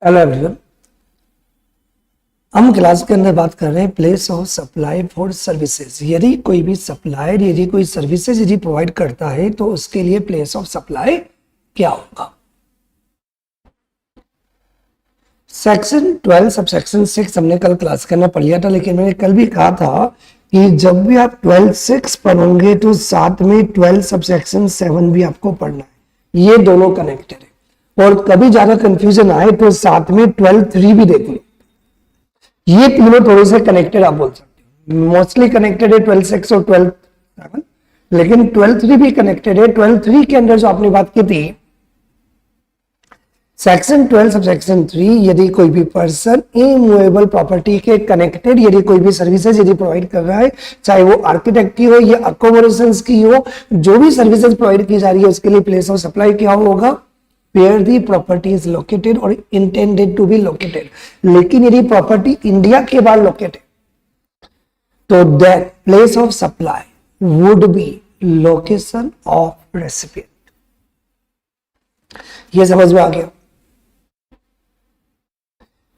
Hello everyone, हम class के अंदर बात कर रहे हैं place of supply for services. यदि कोई भी सप्लायर यदि कोई सर्विसेज यदि प्रोवाइड करता है तो उसके लिए प्लेस ऑफ सप्लाई क्या होगा। सेक्शन 12 सबसेक्शन 6 हमने कल क्लास के अंदर पढ़ लिया था, लेकिन मैंने कल भी कहा था कि जब भी आप 12(6) पढ़ोगे तो साथ में 12 सबसेक्शन 7 भी आपको पढ़ना है। ये दोनों कनेक्टेड है और कभी ज्यादा कंफ्यूजन आए तो साथ में 12(3) भी देती है। ये तीनों थोड़े से कनेक्टेड आप बोल सकते हो। मोस्टली कनेक्टेड है 12(6) और 12(7), लेकिन 12(3) भी कनेक्टेड है। 12(3) के अंदर जो आपने बात की थी सेक्शन 12 सबसेक्शन 3, यदि कोई भी पर्सन इमूवेबल प्रॉपर्टी के कनेक्टेड यदि कोई भी सर्विसेज यदि प्रोवाइड कर रहा है, चाहे वो आर्किटेक्ट की हो या अकोमोडेशंस की हो, जो भी सर्विसेज प्रोवाइड की जा रही है उसके लिए प्लेस ऑफ सप्लाई क्या होगा, where the property is located or intended to be located। लेकिन यदि प्रॉपर्टी इंडिया के बाहर लोकेटेड तो that place of supply would be location of recipient। ये समझ में आ गया।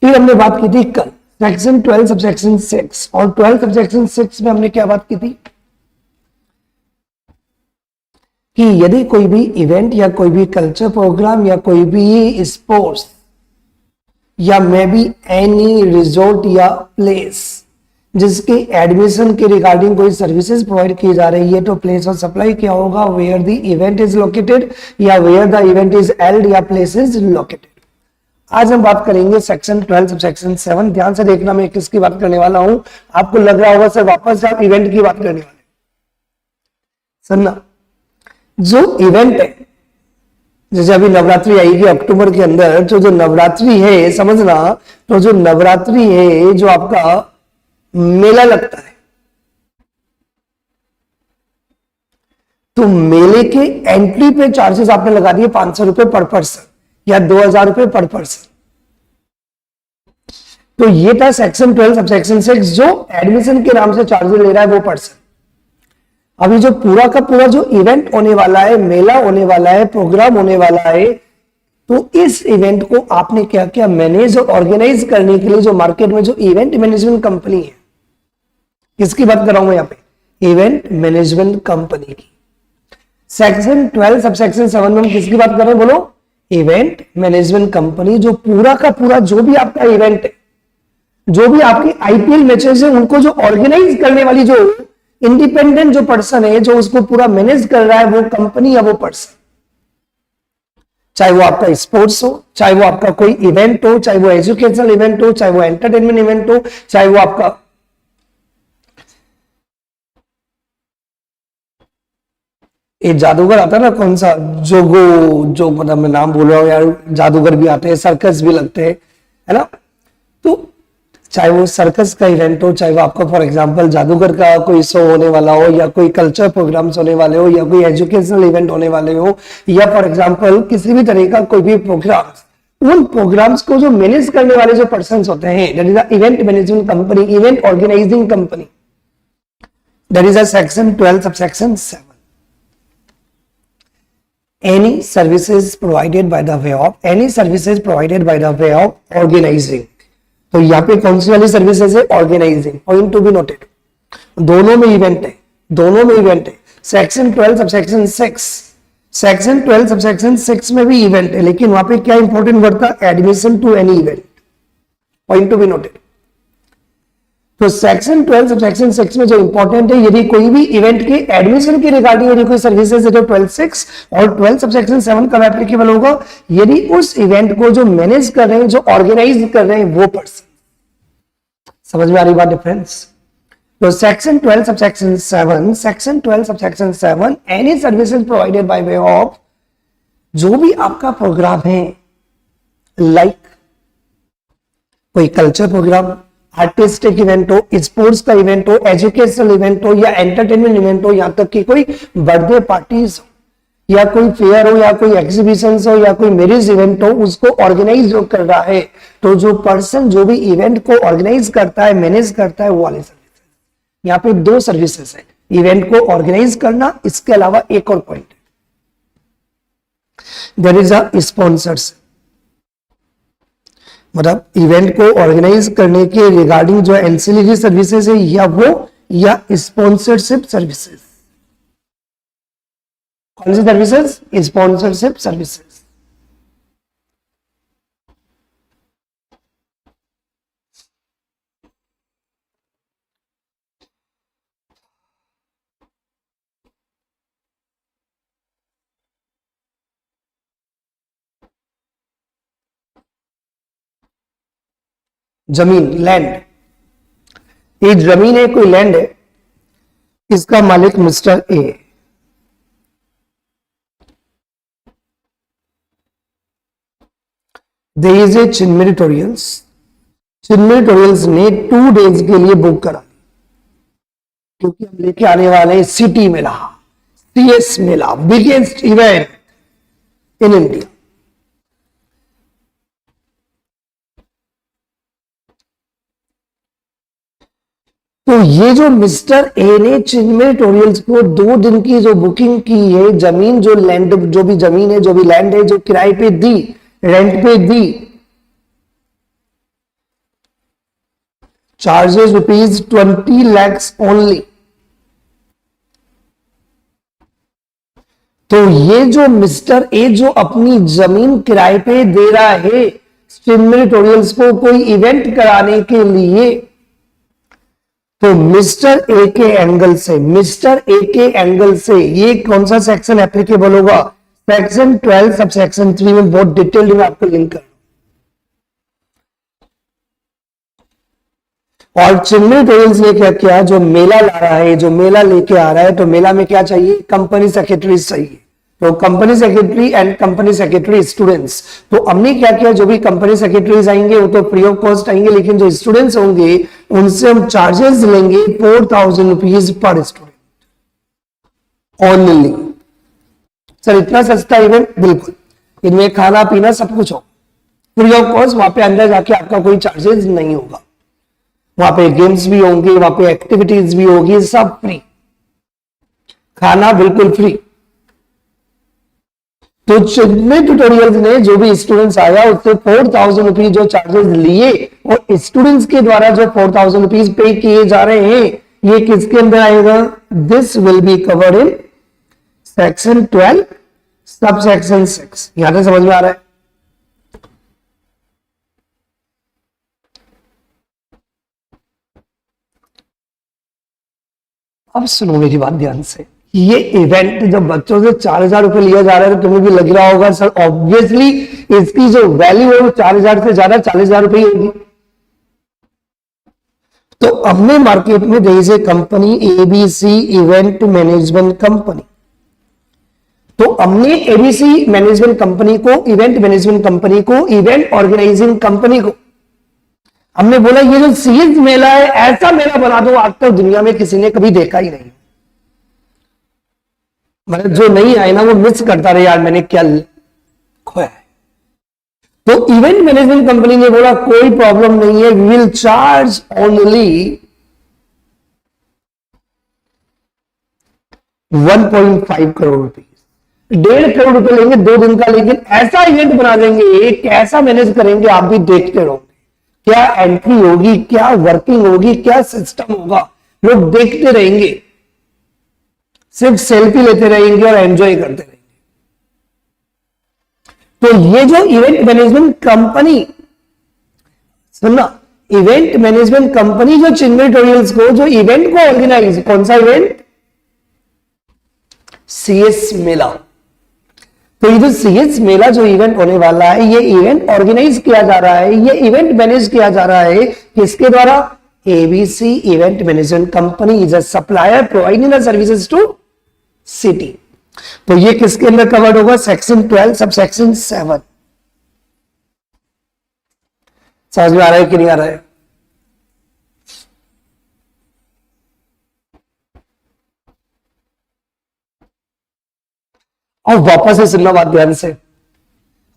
फिर हमने बात की थी कल सेक्शन 12 सबसेक्शन 6, और 12 सबसेक्शन 6 में हमने क्या बात की थी कि यदि कोई भी इवेंट या कोई भी कल्चर प्रोग्राम या कोई भी स्पोर्ट्स या मे बी एनी रिजोर्ट या प्लेस जिसके एडमिशन के रिगार्डिंग कोई सर्विसेज प्रोवाइड की जा रही है तो प्लेस ऑफ सप्लाई क्या होगा, where the event is located या where the event is held या प्लेस इज लोकेटेड। आज हम बात करेंगे सेक्शन 12 सबसेक्शन 7। ध्यान से देखना मैं किसकी बात करने वाला हूं। आपको लग रहा होगा सर वापस से आप इवेंट की बात करने वाले, सुनना। जो इवेंट है, जैसे अभी नवरात्रि आएगी अक्टूबर के अंदर, तो जो नवरात्रि है समझना, तो जो नवरात्रि है जो आपका मेला लगता है, तो मेले के एंट्री पे चार्जेस आपने लगा दिए 500 रुपए पर पर्सन या 2000 रुपए पर पर्सन। तो ये था सेक्शन 12 सबसेक्शन 6 जो एडमिशन के नाम से चार्जेस ले रहा है वो पर्सन। अभी जो पूरा का पूरा जो इवेंट होने वाला है, मेला होने वाला है, प्रोग्राम होने वाला है, तो इस इवेंट को आपने क्या क्या मैनेज और ऑर्गेनाइज करने के लिए जो मार्केट में जो इवेंट मैनेजमेंट कंपनी है, किसकी बात कर रहा हूं मैं यहाँ पे, इवेंट मैनेजमेंट कंपनी की। सेक्शन 12 सबसेक्शन 7 में हम किसकी बात कर रहे हैं, बोलो, इवेंट मैनेजमेंट कंपनी। जो पूरा का पूरा जो भी आपका इवेंट है, जो भी आपके आईपीएल मैचेस है, उनको जो ऑर्गेनाइज करने वाली जो इंडिपेंडेंट जो पर्सन है, जो उसको पूरा मैनेज कर रहा है, वो कंपनी या वो पर्सन, चाहे वो आपका स्पोर्ट्स हो, चाहे वो आपका कोई इवेंट हो, चाहे वो एजुकेशनल इवेंट हो, चाहे वो एंटरटेनमेंट इवेंट हो, चाहे वो आपका एक जादूगर आता है ना, कौन सा, जो मतलब मैं नाम बोल रहा हूं यार, जादूगर भी आते हैं, सर्कस भी लगते हैं, है ना। तो चाहे वो सर्कस का इवेंट हो, चाहे वो आपका फॉर एग्जांपल जादूगर का कोई शो होने वाला हो, या कोई कल्चर प्रोग्राम्स होने वाले हो, या कोई एजुकेशनल इवेंट होने वाले हो, या फॉर एग्जांपल किसी भी तरह का कोई भी प्रोग्राम्स, उन प्रोग्राम्स को जो मैनेज करने वाले जो पर्सन होते हैं, that is the event management company, event organizing company, that is a section 12 subsection 7। any services provided by the way of organizing। तो यहाँ पे कौन सी वाली सर्विसेज है, organizing. Point to be noted, दोनों में इवेंट है, दोनों में इवेंट है। सेक्शन 12 सबसेक्शन 6, सेक्शन 12 सबसेक्शन 6 में भी इवेंट है, लेकिन वहां पे क्या इंपॉर्टेंट वर्ड था, admission to any event. Point to be noted. तो सेक्शन 12 सबसेक्शन 6 में जो इंपॉर्टेंट है, यदि कोई भी इवेंट के एडमिशन के रिगार्डिंग यदि कोई सर्विसेज है तो 12(6), और 12 सबसेक्शन 7 कब एप्लीकेबल होगा, यदि उस इवेंट को जो मैनेज कर रहे हैं, जो ऑर्गेनाइज कर रहे हैं, वो पर्सन। समझ में आ रही बात डिफरेंस। तो section 12 subsection 7, section 12 subsection 7, any services provided by way of, जो भी आपका प्रोग्राम है, लाइक कोई कल्चर प्रोग्राम, आर्टिस्टिक इवेंट हो, स्पोर्ट्स का इवेंट हो, एजुकेशनल इवेंट हो, या एंटरटेनमेंट इवेंट हो, यहां तक कि कोई बर्थडे पार्टीज हो, या कोई फेयर हो, या कोई एग्जीबिशन हो, या कोई मैरिज इवेंट हो, उसको ऑर्गेनाइज जो कर रहा है, तो जो पर्सन जो भी इवेंट को ऑर्गेनाइज करता है, मैनेज करता है, वो वाले सर्विसेज। यहाँ पे दो सर्विसेज है, इवेंट को ऑर्गेनाइज करना, इसके अलावा एक और पॉइंट है, देयर इज अ स्पॉन्सर्स। मतलब इवेंट को ऑर्गेनाइज करने के रिगार्डिंग जो एंसिलरी सर्विसेज है या स्पॉन्सरशिप सर्विसेज। कौन सी सर्विसेज? Sponsorship services. जमीन, लैंड, ये जमीन है, कोई लैंड है, इसका मालिक mister A. There is a Chinmay tutorials, Chinmay tutorials ने 2 डेज के लिए बुक करा, क्योंकि हम लेके आने वाले हैं city Mela, CS Mela, biggest event in India. तो ये जो मिस्टर ए ने चिन्मय ट्यूटोरियल्स को 2 दिन की जो बुकिंग की है, जमीन जो लैंड, जो भी जमीन है, जो भी लैंड है, जो किराए पे दी, रेंट पे दी, चार्जेस ₹20 lakhs ओनली। तो ये जो मिस्टर ए जो अपनी जमीन किराए पे दे रहा है चिन्मय ट्यूटोरियल्स को कोई इवेंट कराने के लिए, तो मिस्टर ए के एंगल से ये कौन सा सेक्शन एप्लीकेबल होगा? सेक्शन 12 सब सेक्शन 3 में बहुत डिटेल्ड में आपको लिंक कर। और चिन्मय ट्यूटोरियल्स ने क्या किया, जो मेला ला रहा है, जो मेला लेके आ रहा है, तो मेला में क्या चाहिए? कंपनी सेक्रेटरी चाहिए। तो company secretary and company secretary students, तो हमने क्या किया, जो भी कंपनी सेक्रेटरीज आएंगे वो तो फ्री ऑफ कॉस्ट आएंगे, लेकिन जो स्टूडेंट्स होंगे उनसे हम चार्जेस लेंगे ₹4000 पर स्टूडेंट ओनली। सर इतना सस्ता इवेंट? बिल्कुल, इनमें खाना पीना सब कुछ हो, फ्री ऑफ कॉस्ट, वहां पे अंदर जाके आपका कोई चार्जेस नहीं होगा, वहां पे गेम्स भी होंगे, वहां पे एक्टिविटीज भी होगी, सब फ्री, खाना बिल्कुल फ्री। तो चिन्मय ट्यूटोरियल्स ने जो भी स्टूडेंट्स आया उससे ₹4000 जो चार्जेस लिए, और स्टूडेंट्स के द्वारा जो ₹4000 पे किए जा रहे हैं, ये किसके अंदर आएगा? This will be covered in section 12 sub section 6। यहां से समझ में आ रहा है? अब सुनो मेरी बात ध्यान से, ये इवेंट जब बच्चों से ₹4000 लिया जा रहा है तो तुम्हें भी लग रहा होगा सर ऑब्वियसली इसकी जो वैल्यू है वो 4000 से ज्यादा ₹40,000 ही होगी। तो हमने मार्केट में there is a company ABC event management company, तो हमने एबीसी मैनेजमेंट कंपनी को, इवेंट मैनेजमेंट कंपनी को, इवेंट ऑर्गेनाइजिंग कंपनी को हमने बोला ये जो सीएस मेला है ऐसा मेला बना दो आज तक दुनिया में किसी ने कभी देखा ही नहीं। मतलब जो नहीं आए ना वो मिस करता रहे, यार मैंने क्या खोया है। तो इवेंट मैनेजमेंट कंपनी ने बोला कोई प्रॉब्लम नहीं है, we will charge only 1.5 crore rupees, ₹1.5 crore लेंगे 2 दिन का, लेकिन ऐसा इवेंट बना देंगे, कैसा मैनेज करेंगे आप भी देखते रहोगे, क्या एंट्री होगी, क्या वर्किंग होगी, क्या सिस्टम होगा, लोग देखते रहेंगे, सिर्फ सेल्फी लेते रहेंगे और एंजॉय करते रहेंगे। तो ये जो इवेंट मैनेजमेंट कंपनी, सुनना, इवेंट मैनेजमेंट कंपनी जो चिन्मय ट्यूटोरियल्स को जो इवेंट को ऑर्गेनाइज, कौन सा इवेंट? सीएस मेला। तो ये जो सीएस मेला जो इवेंट होने वाला है, ये इवेंट ऑर्गेनाइज किया जा रहा है, ये इवेंट मैनेज किया जा रहा है किसके द्वारा? ABC event management company is a supplier providing the services to city. तो ये किसके अंदर कवर्ड होगा? Section 12 sub section 7। समझ में आ रहा है कि नहीं आ रहा है? और वापस से सुनना बात ध्यान से,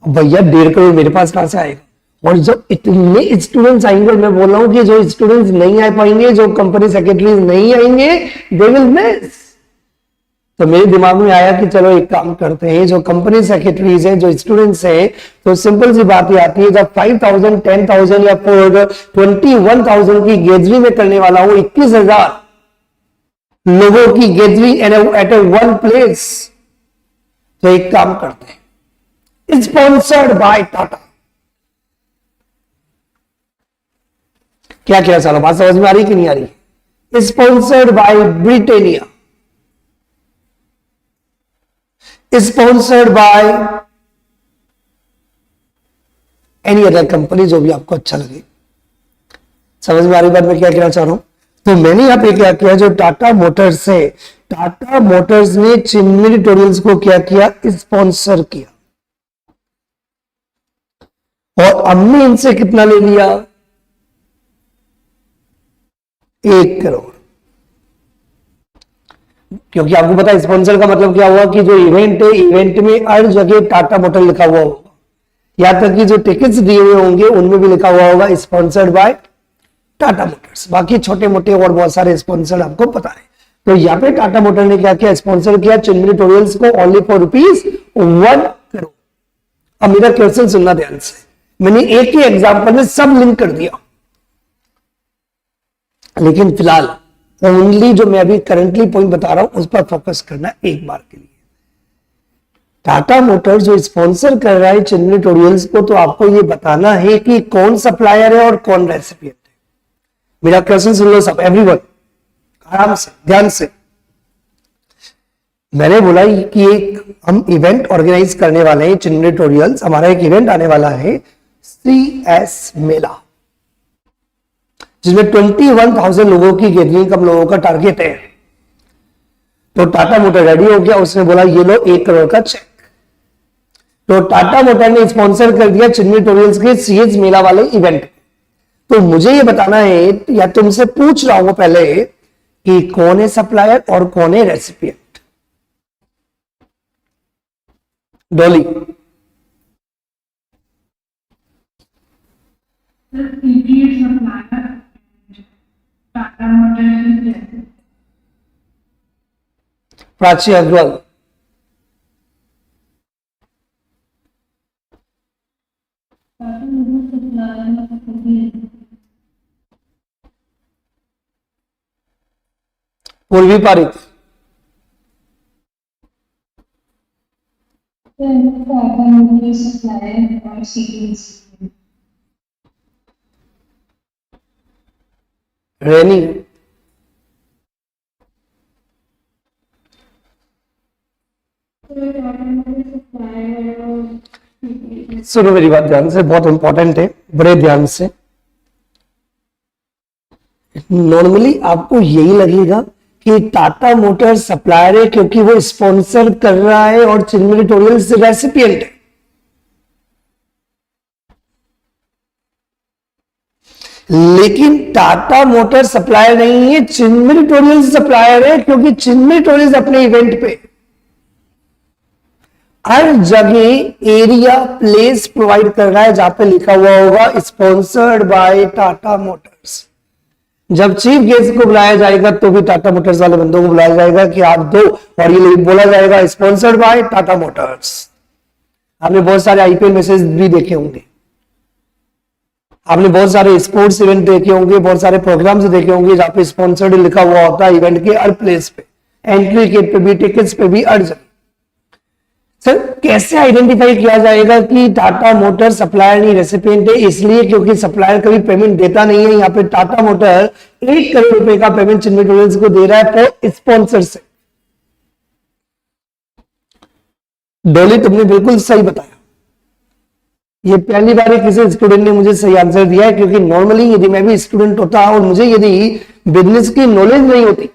भैया 1.5 करोड़ मेरे पास कहां से आएगा? और जब इतने स्टूडेंट्स आएंगे, मैं बोल रहा हूं कि जो स्टूडेंट्स नहीं आ पाएंगे, जो कंपनी सेक्रेटरीज नहीं आएंगे, दे विल मिस। तो मेरे दिमाग में आया कि चलो एक काम करते हैं, जो कंपनी सेक्रेटरीज हैं, जो स्टूडेंट्स हैं, तो सिंपल सी बात ही आती है, जब 5,000, 10,000 या 21,000 की गैदरिंग में करने वाला हूं, 21,000 लोगों की गैदरिंग एट ए वन प्लेस, तो एक काम करते हैं, स्पॉन्सर्ड बाय टाटा। क्या क्या चलो बात समझ में आ रही कि नहीं आ रही? Sponsored by Britannia, sponsored by any other company, जो भी आपको अच्छा लगे। समझ में आ रही बात मैं क्या कहना चाह रहा हूं? तो मैंने यहां पे क्या किया, जो टाटा मोटर्स है, टाटा मोटर्स ने चिमनी ट्यूटोरियल्स को क्या किया, स्पॉन्सर किया, और हमने इनसे कितना ले लिया, 1 करोड़। क्योंकि आपको पता है स्पॉन्सर का मतलब क्या हुआ, कि जो इवेंट है, इवेंट में हर जगह टाटा मोटर लिखा हुआ होगा, यहां तक कि जो टिकट्स दिए हुए होंगे उनमें भी लिखा हुआ होगा स्पॉन्सर्ड बाय टाटा मोटर्स। बाकी छोटे मोटे और बहुत सारे स्पॉन्सर आपको पता है। तो यहाँ पे टाटा मोटर ने क्या किया, स्पॉन्सर किया चिन्मय ट्यूटोरियल्स को ओनली फॉर ₹1 करोड़। अब मेरा क्वेश्चन सुनना ध्यान से, मैंने एक ही एग्जांपल में सब लिंक कर दिया, लेकिन फिलहाल ओनली जो मैं अभी करंटली पॉइंट बता रहा हूं उस पर फोकस करना एक बार के लिए। टाटा मोटर्स जो स्पॉन्सर कर रहा है चिन्मय ट्यूटोरियल्स को, तो आपको ये बताना है कि कौन सप्लायर है और कौन रेसिपिएंट है। मेरा क्वेश्चन सुन लो सब, एवरीवन आराम से ध्यान से। मैंने बोला कि एक हम इवेंट ऑर्गेनाइज करने वाले हैं चिन्मय ट्यूटोरियल्स, हमारा एक इवेंट आने वाला है CS मेला, जिसमें 21,000 लोगों की गैदरिंग हम लोगों का टारगेट है। तो टाटा मोटर रेडी हो गया, उसने बोला ये लो 1 करोड़ का चेक। तो टाटा मोटर ने स्पॉन्सर कर दिया चिन्मय ट्यूटोरियल्स के CS मेला वाले इवेंट। तो मुझे ये बताना है, या तुमसे पूछ रहा हूं पहले, कि कौन है सप्लायर और कौन है रेसिपिएंट। डॉली प्राची अग्रवाल, पूर्वी पारिक, रेनी, सुनो मेरी बात ध्यान से, बहुत इंपॉर्टेंट है, बड़े ध्यान से। नॉर्मली आपको यही लगेगा कि टाटा मोटर सप्लायर है क्योंकि वो स्पॉन्सर कर रहा है और चिन्मय ट्यूटोरियल्स रेसिपिएंट है। लेकिन टाटा मोटर सप्लायर नहीं है, चिन्मय ट्यूटोरियल्स सप्लायर है, क्योंकि चिन्मय ट्यूटोरियल्स अपने इवेंट पे हर जगह एरिया प्लेस प्रोवाइड कर रहा है जहां पे लिखा हुआ होगा स्पॉन्सर्ड बाय टाटा मोटर्स। जब चीफ गेस्ट को बुलाया जाएगा तो भी टाटा मोटर्स वाले बंदों को बुलाया जाएगा कि आप दो, और ये बोला जाएगा स्पॉन्सर्ड बाय टाटा मोटर्स। आपने बहुत सारे IPL मैसेज भी देखे होंगे, आपने बहुत सारे स्पोर्ट्स इवेंट देखे होंगे, बहुत सारे प्रोग्राम्स देखे होंगे जहां पे स्पॉन्सर्ड लिखा हुआ होता है इवेंट के हर प्लेस पे, एंट्री गेट पे भी, टिकट्स पे भी, हर जगह। सर कैसे आइडेंटिफाई किया जाएगा कि टाटा मोटर सप्लायर नहीं रेसिपिएंट है? इसलिए क्योंकि सप्लायर कभी पेमेंट देता नहीं है। यहाँ पे टाटा मोटर 1 करोड़ रुपए का पेमेंट चिन्मय ट्यूटोरियल्स को दे रहा है फॉर स्पॉन्सर से। डॉली तुमने बिल्कुल सही बताया, ये पहली बार किसी स्टूडेंट ने मुझे सही आंसर दिया है, क्योंकि नॉर्मली यदि मैं भी स्टूडेंट होता और मुझे यदि बिजनेस की नॉलेज नहीं होती,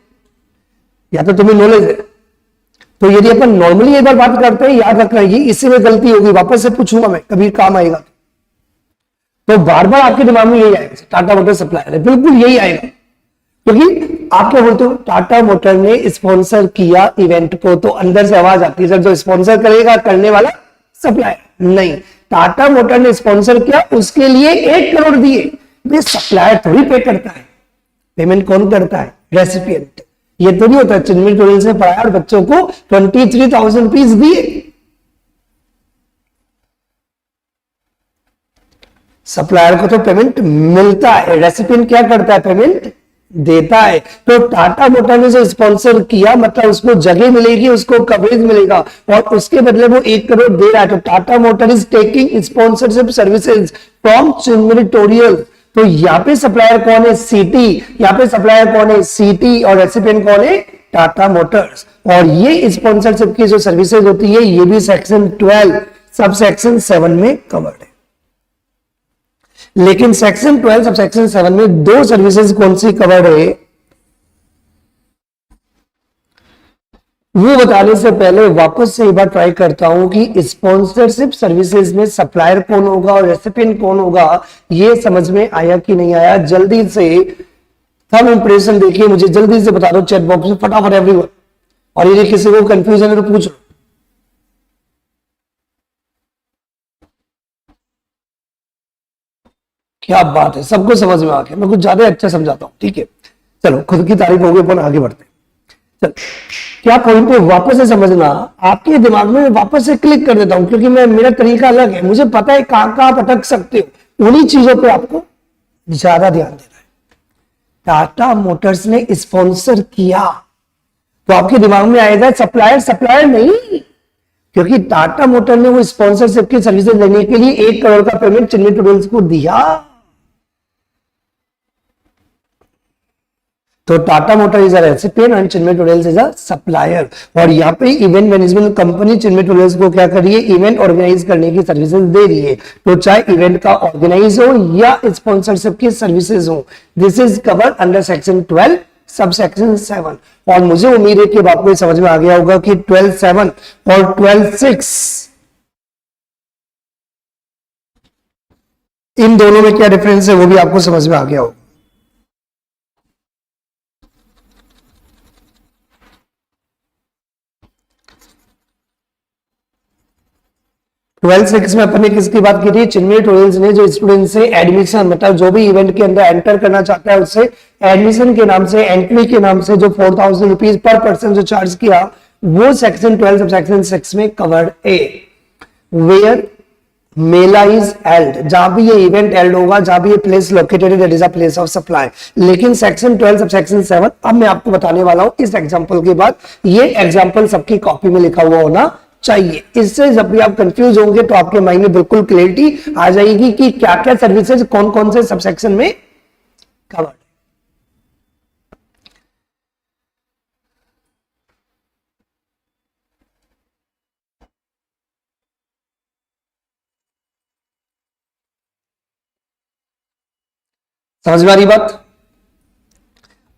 या तो तुम्हें नॉलेज है, तो यदि अपन नॉर्मली एक बार बात करते हैं, याद रखना ये इससे में गलती होगी, वापस से पूछूंगा मैं, कभी काम आएगा तो बार बार आपके दिमाग में यही आएगा टाटा मोटर सप्लायर है, बिल्कुल यही आएगा। क्योंकि आप क्या बोलते हो, टाटा मोटर ने स्पॉन्सर किया इवेंट को, तो अंदर से आवाज आती है सर जो स्पॉन्सर करेगा करने वाला सप्लायर नहीं। टाटा मोटर ने स्पॉन्सर किया, उसके लिए 1 करोड़ दिए, ये सप्लायर थोड़ी पे करता है, पेमेंट कौन करता है? रेसिपिएंट। ये तो नहीं होता चिन्मय ट्यूटोरियल से पढ़ाया और बच्चों को 23,000 रुपीज दिए। सप्लायर को तो पेमेंट मिलता है, रेसिपिएंट क्या करता है, पेमेंट देता है। तो टाटा मोटर ने जो स्पॉन्सर किया मतलब उसको जगह मिलेगी, उसको कवरेज मिलेगा और उसके बदले वो 1 करोड़ दे रहा है। तो Tata motor is taking sponsorship services from Chinmay tutorial. तो यहाँ पे सप्लायर कौन है, सीटी, यहाँ पे सप्लायर कौन है, सीटी, और रेसिपिएंट कौन है, टाटा मोटर्स। और ये स्पॉन्सरशिप की जो सर्विसेज होती है ये भी सेक्शन 12 सब सेक्शन 7 में कवर्ड है। लेकिन सेक्शन 12 सब सेक्शन 7 में दो सर्विसेज कौन सी कवर्ड है वो बताने से पहले वापस से एक बार ट्राई करता हूं कि स्पॉन्सरशिप सर्विसेज में सप्लायर कौन होगा और रेसिपिएंट कौन होगा, ये समझ में आया कि नहीं आया। जल्दी से थंब इंप्रेशन देखिए, मुझे जल्दी से बता दो चैट बॉक्स में फटाफट एवरीवन। और यदि किसी को कंफ्यूजन है तो पूछ लो। क्या बात है, सबको समझ में आ गया। मैं कुछ ज्यादा अच्छा समझाता हूं, ठीक है। चलो खुद की तारीफ हो गई, अपन आगे बढ़ते हैं। चलो क्या पॉइंट है वापस से समझना, आपके दिमाग में वापस से क्लिक कर देता हूं क्योंकि मेरा तरीका अलग है। मुझे पता है कहां कहां आप अटक सकते हो, उन्हीं चीजों पे आपको ज्यादा ध्यान देना है। टाटा मोटर्स ने स्पॉन्सर किया तो आपके दिमाग में आएगा सप्लायर, सप्लायर नहीं, क्योंकि टाटा मोटर ने वो स्पॉन्सरशिप की सर्विसेज लेने के लिए 1 करोड़ का पेमेंट चिन्मय ट्यूटोरियल्स को दिया। तो Tata motor is a recipient and Chinmay tutorials is a supplier. और यहाँ पे इवेंट मैनेजमेंट कंपनी चिन्मय ट्यूटोरियल्स को क्या कर रही है, इवेंट ऑर्गेनाइज करने की सर्विसेज दे रही है। तो चाहे इवेंट का ऑर्गेनाइज हो या स्पॉन्सरशिप की सर्विसेज हो, this is covered under section 12 sub section 7। और मुझे उम्मीद है कि अब आपको समझ में आ गया होगा कि 12(7) और 12(6) इन दोनों में क्या डिफरेंस है वो भी आपको समझ में आ गया होगा। 12(6) में अपन ने किसकी बात की थी, चिन्मय ट्यूटोरियल्स ने जो स्टूडेंट से एडमिशन मतलब जो भी इवेंट के अंदर एंटर करना चाहता है उससे एडमिशन के नाम से, एंट्री के नाम से जो 4,000 रुपीज पर पर्सन जो चार्ज किया वो सेक्शन 12 सब सेक्शन 6 में कवर्ड है। वेयर मेला इज हेल्ड, जहां भी ये इवेंट हेल्ड होगा, जहां भी ये place located that is a place of supply. लेकिन सेक्शन 12 सब सेक्शन 7 अब मैं आपको बताने वाला हूं इस एग्जांपल के बाद। ये एग्जांपल सबकी कॉपी में लिखा हुआ होना चाहिए। इससे जब भी आप कंफ्यूज होंगे तो आपके माइंड में बिल्कुल क्लैरिटी आ जाएगी कि क्या क्या सर्विसेज कौन कौन से सबसेक्शन में कवर्ड। समझ में आ रही बात।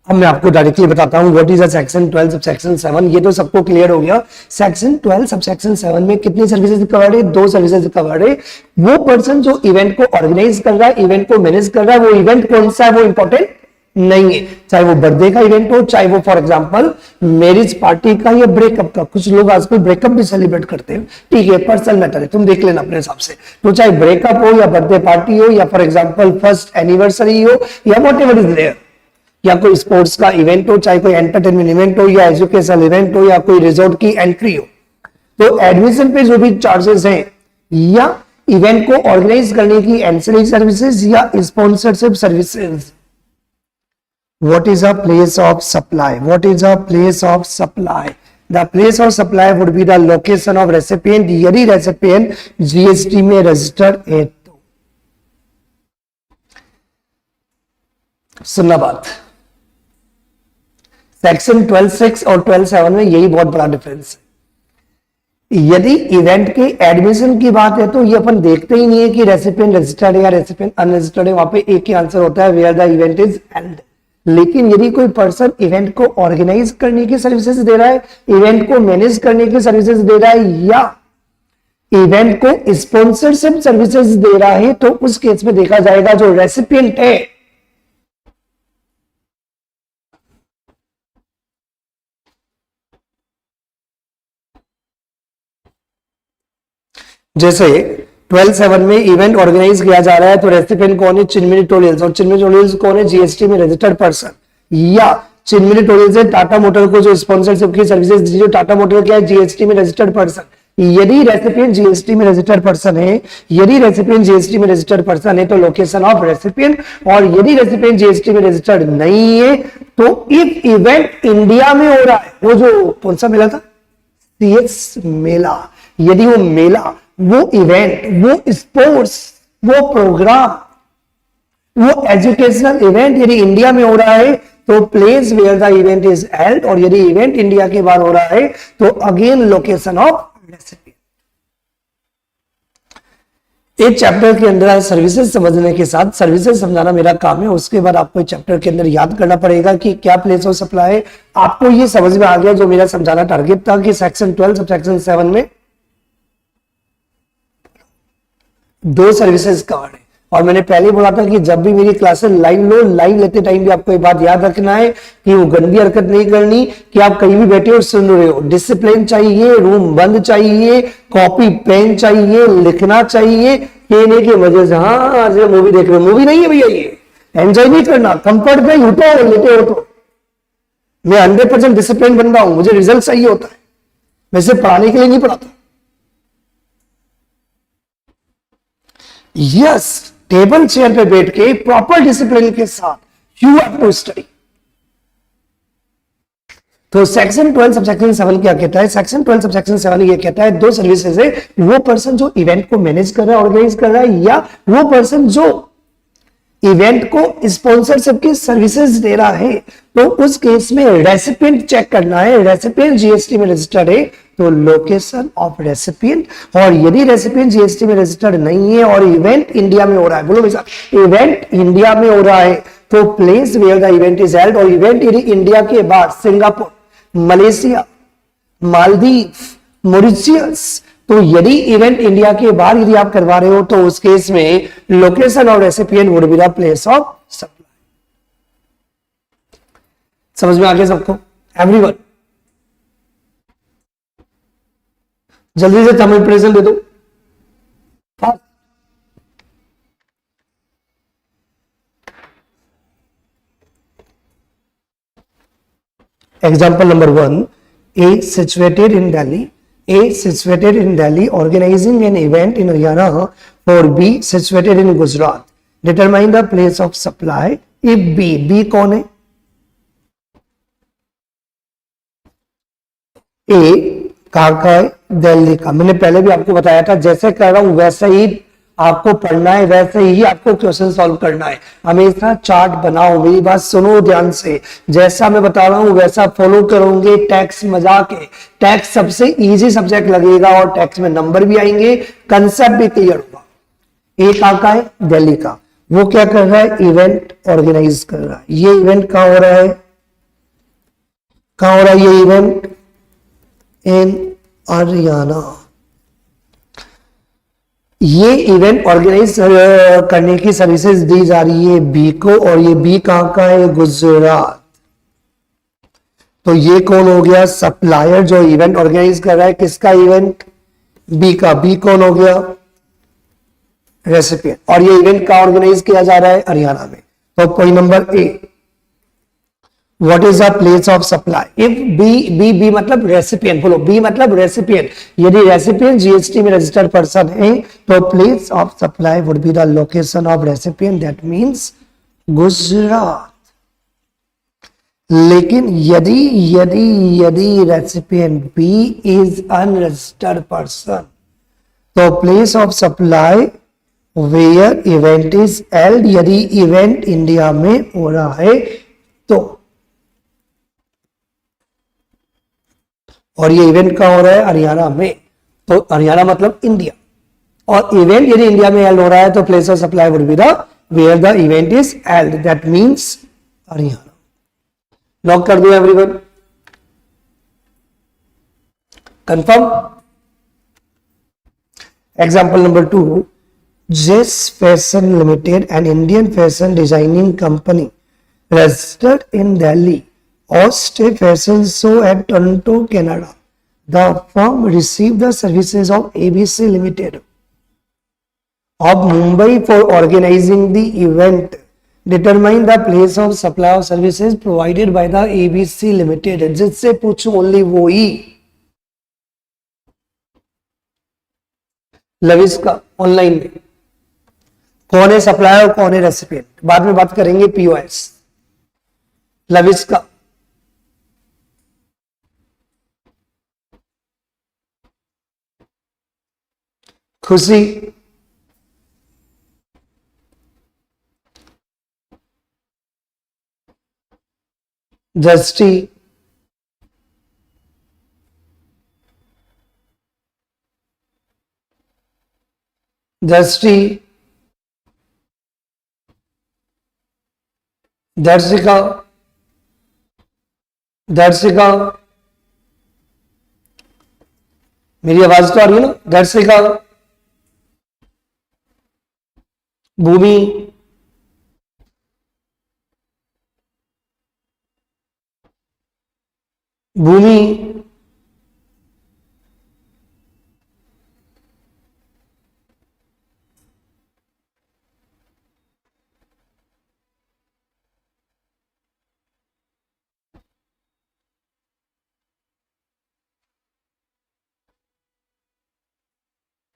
अब मैं आपको डायरेक्टली बताता हूं what is a section 12 sub section 7। ये तो सबको क्लियर हो गया। सेक्शन 12 सब सेक्शन 7 में कितनी सर्विसेज कवर्ड है, 2 सर्विसेज कवर्ड है। वो पर्सन जो इवेंट को ऑर्गेनाइज कर रहा है, इवेंट को मैनेज कर रहा है, वो इवेंट कौन सा है वो इंपॉर्टेंट नहीं है। चाहे वो बर्थडे का इवेंट हो, चाहे वो फॉर एग्जांपल मैरिज पार्टी का या ब्रेकअप का। कुछ लोग आजकल ब्रेकअप भी सेलिब्रेट करते हैं, ठीक है, पर्सनल मैटर है, तुम देख लेना अपने हिसाब से। तो चाहे ब्रेकअप हो या बर्थडे पार्टी हो या फॉर एग्जांपल फर्स्ट एनिवर्सरी हो या व्हाटएवर इज देयर, या कोई स्पोर्ट्स का इवेंट हो, चाहे कोई एंटरटेनमेंट इवेंट हो या एजुकेशनल इवेंट हो या कोई रिजॉर्ट की एंट्री हो, तो एडमिशन पे जो भी चार्जेस हैं या इवेंट को ऑर्गेनाइज करने की एंसिलरी सर्विसेज या sponsorship services, what is a place of supply, what is a place of supply. The place of supply would be the location of recipient, यदि रेसिपिएंट जीएसटी में registered है। सुनना बात, section 12(6) और 12(7) में यही बहुत बड़ा डिफरेंस है। यदि इवेंट के एडमिशन की बात है तो ये अपन देखते ही नहीं है कि रेसिपिएंट रजिस्टर्ड है या रेसिपिएंट अनरजिस्टर्ड है, वहां पे एक ही आंसर होता है where the event is held. लेकिन यदि कोई पर्सन इवेंट को ऑर्गेनाइज करने की सर्विसेज दे रहा है, इवेंट को मैनेज करने की सर्विसेज दे रहा है या इवेंट को स्पॉन्सरशिप सर्विसेज दे रहा है, तो उस केस में देखा जाएगा जो रेसिपिएंट है जैसे 12(7) में इवेंट ऑर्गेनाइज किया जा रहा है तो रेसिपिएंट कौन है, चिन्मय ट्यूटोरियल्स, और चिन्मय ट्यूटोरियल्स कौन है, जीएसटी में रजिस्टर्ड पर्सन। या चिन्मय टोल से टाटा मोटर को जो स्पॉन्सरशिप की सर्विसेज दी, जो टाटा मोटर क्या है, जीएसटी में रजिस्टर्ड पर्सन। यदि रेसिपिएंट जीएसटी में रजिस्टर्ड पर्सन है, यदि रेसिपिएंट जीएसटी में रजिस्टर्ड पर्सन है तो लोकेशन ऑफ रेसिपिएंट, और यदि रेसिपिएंट जीएसटी में रजिस्टर्ड नहीं है तो इफ इवेंट इंडिया में हो रहा है, वो जो कौन सा मेला था, सीएस मेला, यदि वो मेला, वो इवेंट, वो स्पोर्ट्स, वो प्रोग्राम, वो एजुकेशनल इवेंट यदि इंडिया में हो रहा है तो place where the event is held, और यदि इवेंट इंडिया के बाहर हो रहा है तो अगेन लोकेशन ऑफ रेसिपिएंट। एक चैप्टर के अंदर सर्विसेज समझने के साथ सर्विसेज समझाना मेरा काम है, उसके बाद आपको चैप्टर के अंदर याद करना पड़ेगा कि क्या प्लेस ऑफ सप्लाई है। आपको ये समझ में आ गया जो मेरा समझाना टारगेट था कि सेक्शन 12 सब सेक्शन 7 में दो सर्विसेज कवर्ड है, और मैंने पहले बोला था कि जब भी मेरी क्लासेस लाइव लो, लाइव लेते टाइम भी आपको एक बात याद रखना है कि वो गंदी हरकत नहीं करनी कि आप कहीं भी बैठे हो सुन रहे हो। डिसिप्लिन चाहिए, रूम बंद चाहिए, कॉपी पेन चाहिए, लिखना चाहिए, कहने की वजह से हाँ आज मूवी देख रहे हो, मूवी नहीं है भैया, ये एंजॉय नहीं करना, कंफर्ट में उठो लेटे हो। तो मैं 100% डिसिप्लिन बंदा हूं, मुझे रिजल्ट चाहिए होता है, मैं सिर्फ पढ़ाने के लिए नहीं पढ़ाता। यस, टेबल चेयर पे बैठ के प्रॉपर डिसिप्लिन के साथ यू हैव टू स्टडी। तो सेक्शन 12 सबसेक्शन 7 क्या कहता है? सेक्शन 12 सबसेक्शन 7 ये कहता है दो सर्विसेज है, वो पर्सन जो इवेंट को मैनेज कर रहा है, ऑर्गेनाइज कर रहा है, या वो पर्सन जो इवेंट को स्पॉन्सरशिप की सर्विसेज दे रहा है, तो उस केस में रेसिपिएंट चेक करना है। रेसिपिएंट जीएसटी में रजिस्टर्ड है तो लोकेशन ऑफ रेसिपिएंट, और यदि रेसिपिएंट जीएसटी में रजिस्टर्ड नहीं है और इवेंट इंडिया में हो रहा है, बोलो भैया इवेंट इंडिया में हो रहा है तो place where the event is held, और इवेंट यदि इंडिया के बाद सिंगापुर, मलेशिया, मालदीव, मॉरिशस, तो यदि इवेंट इंडिया के बाहर यदि आप करवा रहे हो तो उस केस में location of recipient would be the place of supply. समझ में आ गया सबको? एवरीवन जल्दी से थंब इंप्रेशन दे दो। Example number 1, A situated in Delhi organizing an event in Haryana, for B situated in Gujarat. Determine the place of supply if B कौन है? A कहाँ का है? दिल्ली का। मैंने पहले भी आपको बताया था, जैसे कर रहा हूं वैसे ही आपको पढ़ना है, वैसे ही आपको क्वेश्चन सॉल्व करना है। हमेशा चार्ट बनाओ, मेरी बात सुनो ध्यान से, जैसा मैं बता रहा हूं वैसा फॉलो करोगे। टैक्स मजाक है, टैक्स सबसे इजी सब्जेक्ट लगेगा और टैक्स में नंबर भी आएंगे, कंसेप्ट भी क्लियर होगा। ए कहाँ का है? दिल्ली का। वो क्या कर रहा है? इवेंट ऑर्गेनाइज कर रहा है। ये इवेंट कहाँ हो रहा है? कहाँ हो रहा है ये इवेंट? इन हरियाणा। ये इवेंट ऑर्गेनाइज करने की सर्विसेज दी जा रही है बी को, और ये बी कहां का है? गुजरात। तो ये कौन हो गया? सप्लायर जो इवेंट ऑर्गेनाइज कर रहा है। किसका इवेंट? बी का। बी कौन हो गया? रेसिपिएंट। और ये इवेंट कहां ऑर्गेनाइज किया जा रहा है? हरियाणा में। तो point number A, What is the place of supply? If B मतलब रेसिपिएंट, बोलो B मतलब रेसिपिएंट। यदि रेसिपिएंट जीएसटी में रजिस्टर्ड पर्सन है तो place of supply would be the location of recipient, that means Gujarat. लेकिन यदि recipient B is unregistered person तो place of supply where event is held, यदि इवेंट इंडिया में हो रहा है तो, और ये इवेंट कहां हो रहा है? हरियाणा में। तो हरियाणा मतलब इंडिया, और इवेंट यदि इंडिया में हेल्ड हो रहा है तो place of supply would be the where the event is held, that means Haryana. Lock कर दो everyone, confirm. Example number 2, Jess fashion limited, an Indian fashion designing company registered in Delhi host a fashion show at Toronto, Canada. The firm received the services of ABC Limited of Mumbai for organizing the event. Determine the place of supply of services provided by the ABC limited, जिससे पूछूं only वो ही। लविस का online में कौन है supplier और कौन है रेसिपिएंट, बाद में बात करेंगे। पीओएस लविस का खुशी, दृष्टि, दृष्टि, दर्शिका, दर्शिका, मेरी आवाज तो आ रही है ना? दर्शिका, भूमि, भूमि,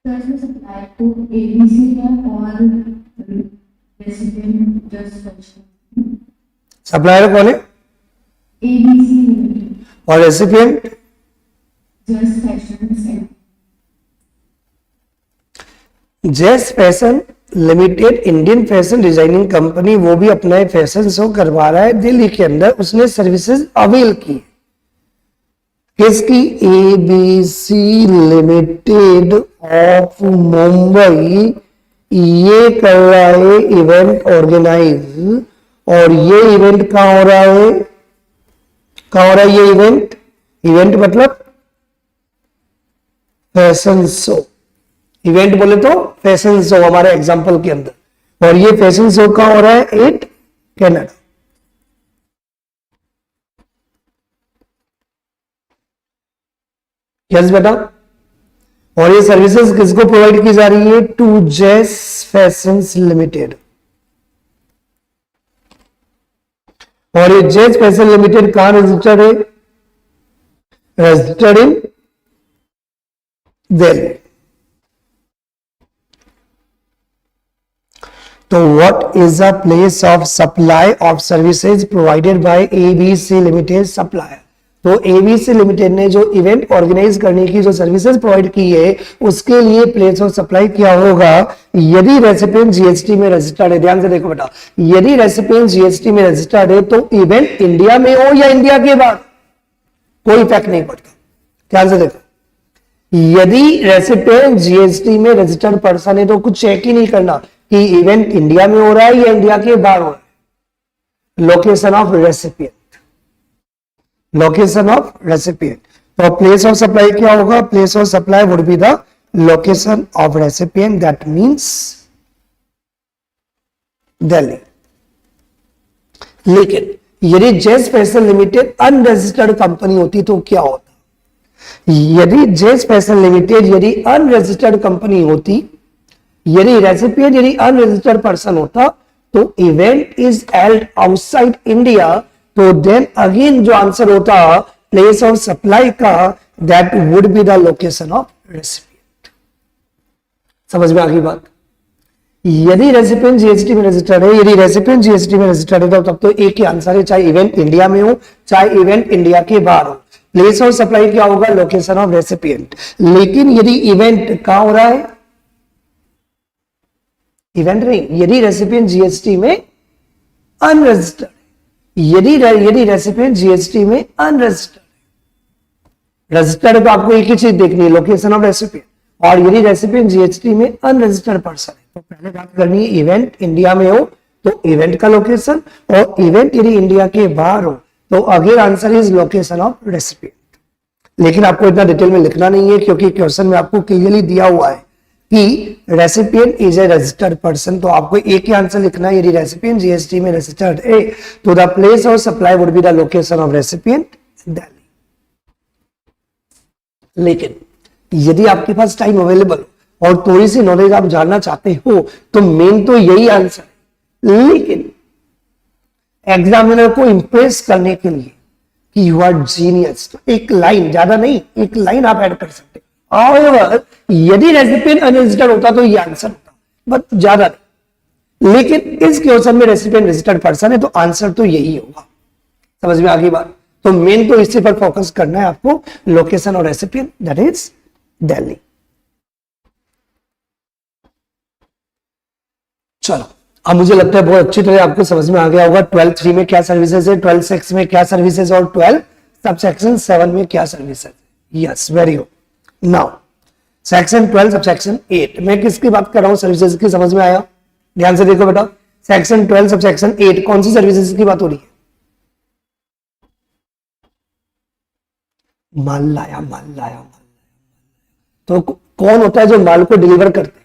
सप्लाई को एबीसी है और रेसिपिएंट जस्ट सप्लायर कौन है? एबीसी और रेसिपिएंट जस्ट फैशन। जेस fashion limited Indian fashion designing company, वो भी अपना फैशन शो करवा रहा है दिल्ली के अंदर। उसने सर्विसेज अवेल की किसकी? ABC limited of Mumbai. ये कर रहा है इवेंट ऑर्गेनाइज, और ये इवेंट कहां हो रहा है? कहां हो रहा है ये इवेंट? इवेंट मतलब फैशन शो। इवेंट बोले तो फैशन शो हमारे एग्जांपल के अंदर, और ये फैशन शो कहां हो रहा है? Eight Canada. यस बेटा। और ये सर्विसेज किसको प्रोवाइड की जा रही है? टू जेस फैशंस लिमिटेड। और ये जेस फैशन लिमिटेड कहां रजिस्टर्ड है? Registered in Delhi. तो what is the place of supply of services provided by ABC limited supplier? तो एबीसी लिमिटेड ने जो इवेंट ऑर्गेनाइज करने की जो सर्विसेज प्रोवाइड की है, उसके लिए प्लेस ऑफ सप्लाई क्या होगा? यदि रेसिपिएंट जीएसटी में रजिस्टर्ड है, ध्यान से देखो बेटा, यदि रेसिपिएंट जीएसटी में रजिस्टर्ड है तो इवेंट इंडिया में हो या इंडिया के बाहर, कोई इफेक्ट नहीं पड़ता। ध्यान से देखो, यदि रेसिपिएंट जीएसटी में रजिस्टर्ड पर्सन है तो कुछ चेक ही नहीं करना कि इवेंट इंडिया में हो रहा है या इंडिया के बाहर हो रहा है। Location of recipient, location of recipient. तो प्लेस ऑफ सप्लाई क्या होगा? Place of supply would be the location of recipient, that means Delhi. लेकिन यदि जेस फैशन लिमिटेड अनरजिस्टर्ड कंपनी होती तो क्या होता? यदि जेस फैशन लिमिटेड यदि अनरजिस्टर्ड कंपनी होती, यदि रेसिपिएंट यदि अनरजिस्टर्ड पर्सन होता, तो event is held outside India, तो देन अगेन जो आंसर होता प्लेस ऑफ सप्लाई का, that would be the location of recipient. समझ में आ गई बात? यदि रेसिपिएंट जीएसटी में रजिस्टर्ड है, यदि रेसिपिएंट जीएसटी में रजिस्टर्ड है, तो तब तो एक ही आंसर है, चाहे इवेंट इंडिया में हो चाहे इवेंट इंडिया के बाहर हो। प्लेस ऑफ सप्लाई क्या होगा? Location of recipient. लेकिन यदि इवेंट कहां हो रहा है? इवेंट नहीं, यदि रेसिपिएंट जीएसटी में अनरजिस्टर्ड, यदि रेसिपिएंट जीएसटी में अनरजिस्टर्ड, रजिस्टर्ड तो आपको एक ही चीज देखनी है, लोकेशन ऑफ रेसिपिएंट। और यदि रेसिपिएंट जीएसटी में अनरजिस्टर्ड पर्सन है, तो पहले बात करनी है इवेंट इंडिया में हो तो इवेंट का लोकेशन, और इवेंट यदि इंडिया के बाहर हो तो again answer is location of recipient. लेकिन आपको इतना डिटेल में लिखना नहीं है, क्योंकि क्वेश्चन में आपको क्लियरली दिया हुआ है कि recipient is a registered person, तो आपको एक ही आंसर लिखना है। यदि रेसिपिएंट जीएसटी में रजिस्टर्ड है तो the place of supply would be the location of recipient Delhi. लेकिन यदि आपके पास टाइम अवेलेबल और थोड़ी सी नॉलेज आप जानना चाहते हो तो मेन तो यही आंसर है। लेकिन एग्जामिनर को इंप्रेस करने के लिए कि यू आर जीनियस, तो एक लाइन, ज्यादा नहीं, एक लाइन आप ऐड कर सकते हो। और यदि रेसिपिएंट अनरजिस्टर्ड होता तो ये आंसर होता, बट ज्यादा नहीं। लेकिन इस क्वेश्चन में रेसिपिएंट रजिस्टर्ड पर्सन है, तो आंसर तो यही होगा। समझ में आ गई बात? तो मेन तो इसी पर फोकस करना है आपको, लोकेशन और रेसिपिएंट, दैट इज दिल्ली। चलो, अब मुझे लगता है बहुत अच्छी तरह आपको समझ में आ गया होगा 12(3) में क्या सर्विसेज है, 12(6) में क्या सर्विसेज और 12 सबसेक्शन 7 में क्या services. Yes, very good. Now section 12 subsection 8 मैं किसकी बात कर रहा हूं, सर्विसेज की। समझ में आया? ध्यान से देखो बेटा, सेक्शन 12 सबसेक्शन 8 कौन सी सर्विसेज की बात हो रही है? माल लाया, माल लाया, माल। तो कौन होता है जो माल को डिलीवर करते हैं?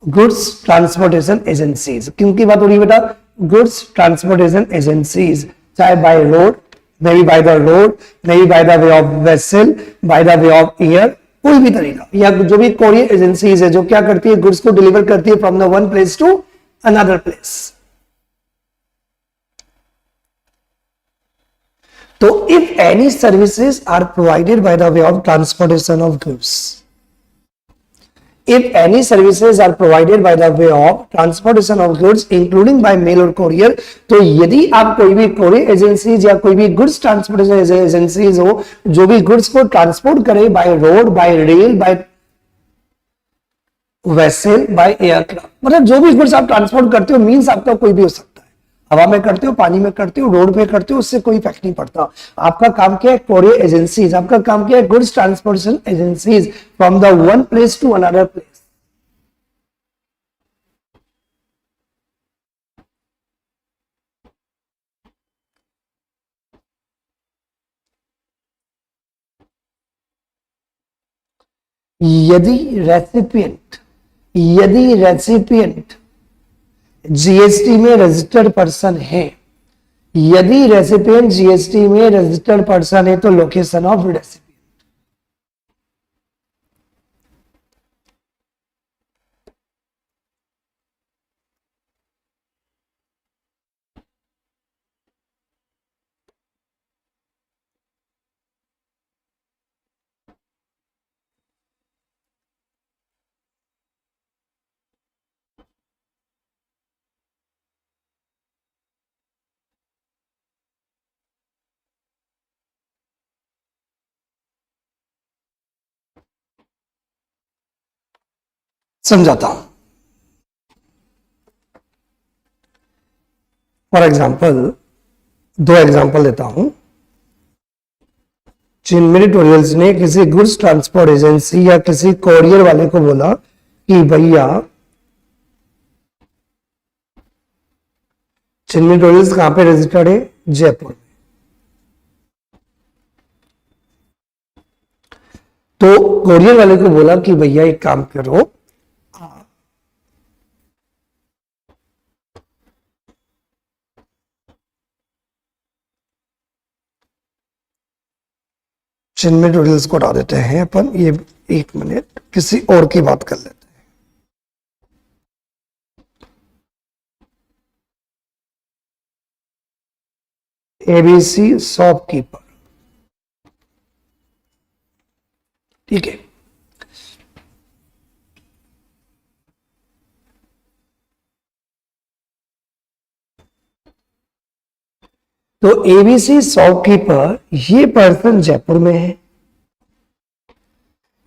Goods transportation agencies. किनकी बात हो रही है बेटा? गुड्स ट्रांसपोर्टेशन एजेंसीज, चाहे by road, may be by the road, may be by the way of vessel, by the way of air, कोई भी तरीका, या जो भी कोरियर एजेंसीज है जो क्या करती है, गुड्स को डिलीवर करती है from the one place to another place. तो if any services are provided by the way of transportation of goods, if any services are provided by the way of transportation of goods including by mail or courier, तो यदि आप कोई भी courier agencies या कोई भी goods transportation agencies हो जो भी गुड्स को ट्रांसपोर्ट करे by road, by rail, by vessel, by aircraft, मतलब जो भी गुड्स आप ट्रांसपोर्ट करते हो, मींस आपका कोई भी हो सकता है, हवा में करते हो, पानी में करते हो, रोड पे करते हो, उससे कोई इफेक्ट नहीं पड़ता। आपका काम क्या है? Courier agencies. आपका काम क्या है? Goods transportation agencies from the one place to another place. यदि रेसिपिएंट जीएसटी में रजिस्टर्ड पर्सन है, यदि रेसिपिएंट जीएसटी में रजिस्टर्ड पर्सन है, तो लोकेशन ऑफ रेसिपिएंट। समझाता हूं। फॉर एग्जाम्पल, दो एग्जाम्पल देता हूं। चिन्मय ट्यूटोरियल्स ने किसी गुड्स ट्रांसपोर्ट एजेंसी या किसी कोरियर वाले को बोला कि भैया, चिन्मय ट्यूटोरियल्स कहां पे रजिस्टर्ड है? जयपुर। तो कोरियर वाले को बोला कि भैया एक काम करो, चिन्मय ट्यूटोरियल्स को हटा देते हैं अपन, ये एक मिनट किसी और की बात कर लेते हैं। एबीसी शॉपकीपर, ठीक है। तो एबीसी शॉपकीपर, ये पर्सन जयपुर में है।